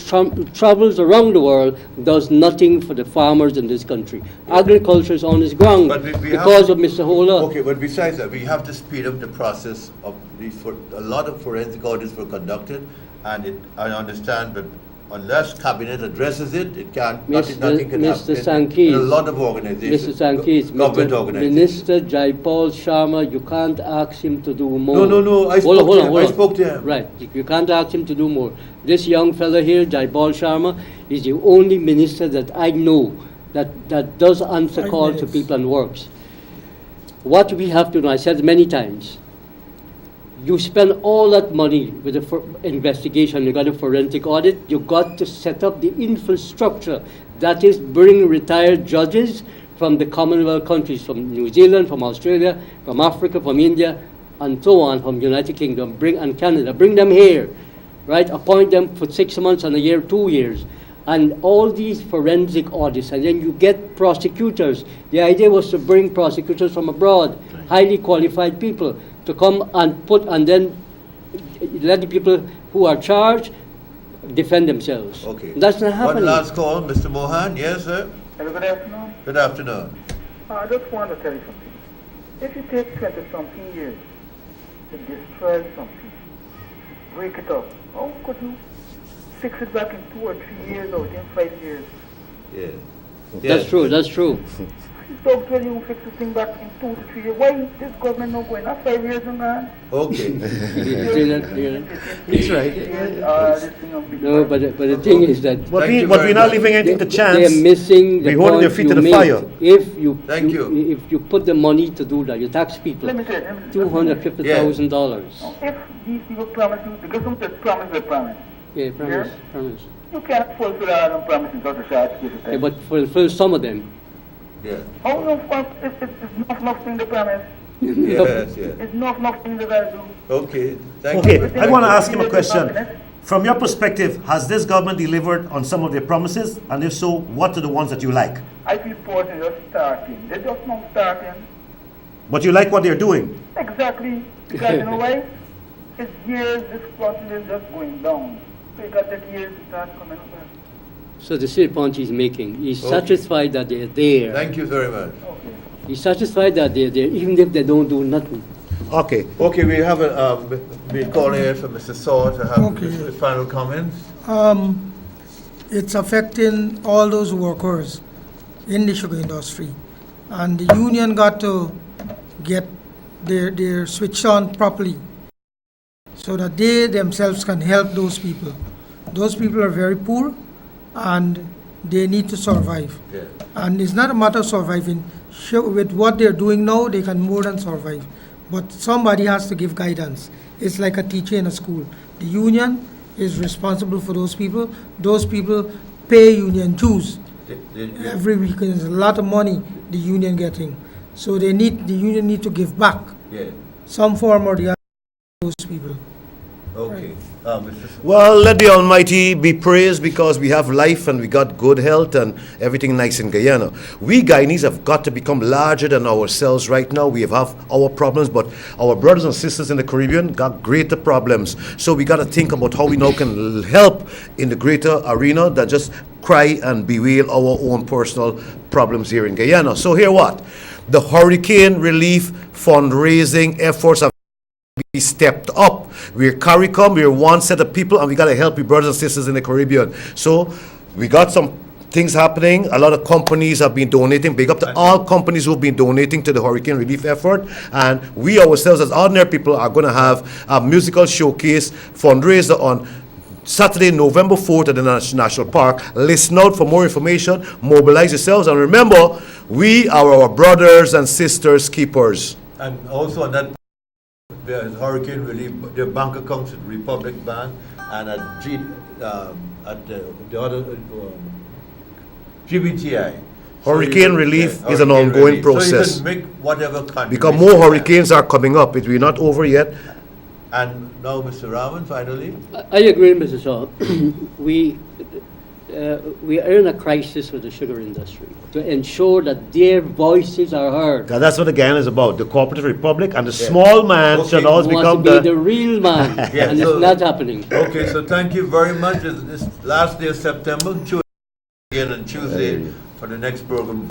Speaker 3: travels around the world, does nothing for the farmers in this country. Agriculture is on its ground
Speaker 1: But we have
Speaker 3: because
Speaker 1: to-
Speaker 3: of Mr. Hola.
Speaker 1: Okay, but besides that, we have to speed up the process of these. A lot of forensic audits were conducted, and I understand, but unless cabinet addresses it, it can't. Nothing can
Speaker 3: Mr.
Speaker 1: happen.
Speaker 3: Sankis,
Speaker 1: In a lot of organizations,
Speaker 3: Mr. Sankis,
Speaker 1: government
Speaker 3: Mr.
Speaker 1: organizations.
Speaker 3: Minister Jaipal Sharma, you can't ask him to do more.
Speaker 1: No, I
Speaker 3: Hold on,
Speaker 1: spoke
Speaker 3: hold
Speaker 1: to
Speaker 3: on,
Speaker 1: him.
Speaker 3: hold
Speaker 1: I
Speaker 3: on.
Speaker 1: spoke to him.
Speaker 3: Right, you can't ask him to do more. This young fella here, Jaipal Sharma, is the only minister that I know that does answer
Speaker 4: 5
Speaker 3: calls to
Speaker 4: minutes.
Speaker 3: people and works. what we have to know, I said many times, you spend all that money with the investigation, you got a forensic audit, you got to set up the infrastructure. That is, bring retired judges from the Commonwealth countries, from New Zealand, from Australia, from Africa, from India, and so on, from United Kingdom, and Canada. Bring them here, right? Appoint them for 6 months and a year, 2 years. And all these forensic audits, and then you get prosecutors. The idea was to bring prosecutors from abroad, highly qualified people, to come and then let the people who are charged defend themselves.
Speaker 1: Okay.
Speaker 3: That's not happening.
Speaker 1: One last call, Mr. Mohan. Yes, sir.
Speaker 6: Hello, good afternoon.
Speaker 1: Good afternoon.
Speaker 6: I just want to tell you something. If you take 20-something years to destroy something, break it up, how could you fix it back in 2 or 3 years or within 5 years?
Speaker 1: Yeah.
Speaker 3: That's true, that's true.
Speaker 6: Don't tell you fix the thing back in 2 to 3 years. Why this government not going up 5 years and gone?
Speaker 1: Okay.
Speaker 2: He's right.
Speaker 3: No, but the thing is that
Speaker 2: But we're not leaving anything to chance.
Speaker 3: they're missing the
Speaker 2: We're holding their
Speaker 3: point
Speaker 2: feet
Speaker 3: you
Speaker 2: to the
Speaker 3: made.
Speaker 2: fire.
Speaker 3: If you put the money to do that, you tax people
Speaker 6: Let me tell you,
Speaker 3: $250,000.
Speaker 6: if these people promise you, because some promise they promise.
Speaker 3: Yeah, promise, promise.
Speaker 6: You can't fulfill all them promises without the charge case.
Speaker 3: Yeah, but fulfill some of them.
Speaker 1: Yeah.
Speaker 6: How you it's not thing to promise?
Speaker 1: Yes, yes.
Speaker 6: It's not thing to do.
Speaker 1: Okay. Thank
Speaker 2: Okay,
Speaker 1: you.
Speaker 2: I want to ask him a question. From your perspective, has this government delivered on some of their promises? And if so, what are the ones that you like?
Speaker 6: I feel poor is just starting. They're just not starting.
Speaker 2: But you like what they're doing?
Speaker 6: Exactly. Because you know why? It's years this process is just going down. So you got that years to start coming up.
Speaker 3: So the same point he's making. He's
Speaker 1: Okay.
Speaker 3: satisfied that they're there.
Speaker 1: Thank you very much.
Speaker 6: Okay.
Speaker 3: He's satisfied that they're there, even if they don't do nothing.
Speaker 2: Okay.
Speaker 1: Okay, we have been calling here for Mr. Saw to have
Speaker 4: Okay.
Speaker 1: his final comments.
Speaker 4: It's affecting all those workers in the sugar industry. And the union got to get their switch on properly so that they themselves can help those people. Those people are very poor and they need to survive.
Speaker 1: Yeah.
Speaker 4: And it's not a matter of surviving. With what they're doing now, they can more than survive. But somebody has to give guidance. It's like a teacher in a school. The union is responsible for those people. Those people pay union dues. Every week there's a lot of money the union getting. So the union need to give back
Speaker 1: Yeah.
Speaker 4: some form or the other to those people.
Speaker 1: Okay. Mr.
Speaker 2: Well, let the Almighty be praised because we have life and we got good health and everything nice in Guyana. We Guyanese have got to become larger than ourselves right now. We have our problems, but our brothers and sisters in the Caribbean got greater problems. So we got to think about how we now can help in the greater arena than just cry and bewail our own personal problems here in Guyana. So here what? The hurricane relief fundraising efforts have be stepped up. We're CARICOM, we're one set of people, and we got to help your brothers and sisters in the Caribbean. So we got some things happening. A lot of companies have been donating. Big up to all companies who've been donating to the hurricane relief effort. And we ourselves as ordinary people are going to have a musical showcase fundraiser on Saturday, November 4th at the National Park. Listen out for more information. Mobilize yourselves. And remember, we are our brothers and sisters keepers.
Speaker 1: And also on that, there's hurricane relief, their bank accounts at Republic Bank and at the other GBTI.
Speaker 2: Hurricane relief is an ongoing process.
Speaker 1: So you can make whatever contribution.
Speaker 2: Because more hurricanes are coming up. We're not over yet.
Speaker 1: And now, Mr. Raman, finally.
Speaker 3: I agree, Mr. Shaw. We are in a crisis with the sugar industry to ensure that their voices are heard.
Speaker 2: That's what the Guyana is about, the cooperative republic, and the small man should always
Speaker 3: Wants
Speaker 2: become
Speaker 3: to be the real man,
Speaker 1: Yeah,
Speaker 3: and
Speaker 1: so-
Speaker 3: it's not happening.
Speaker 1: Okay, so thank you very much. This last day of September, tune in on Tuesday for the next program.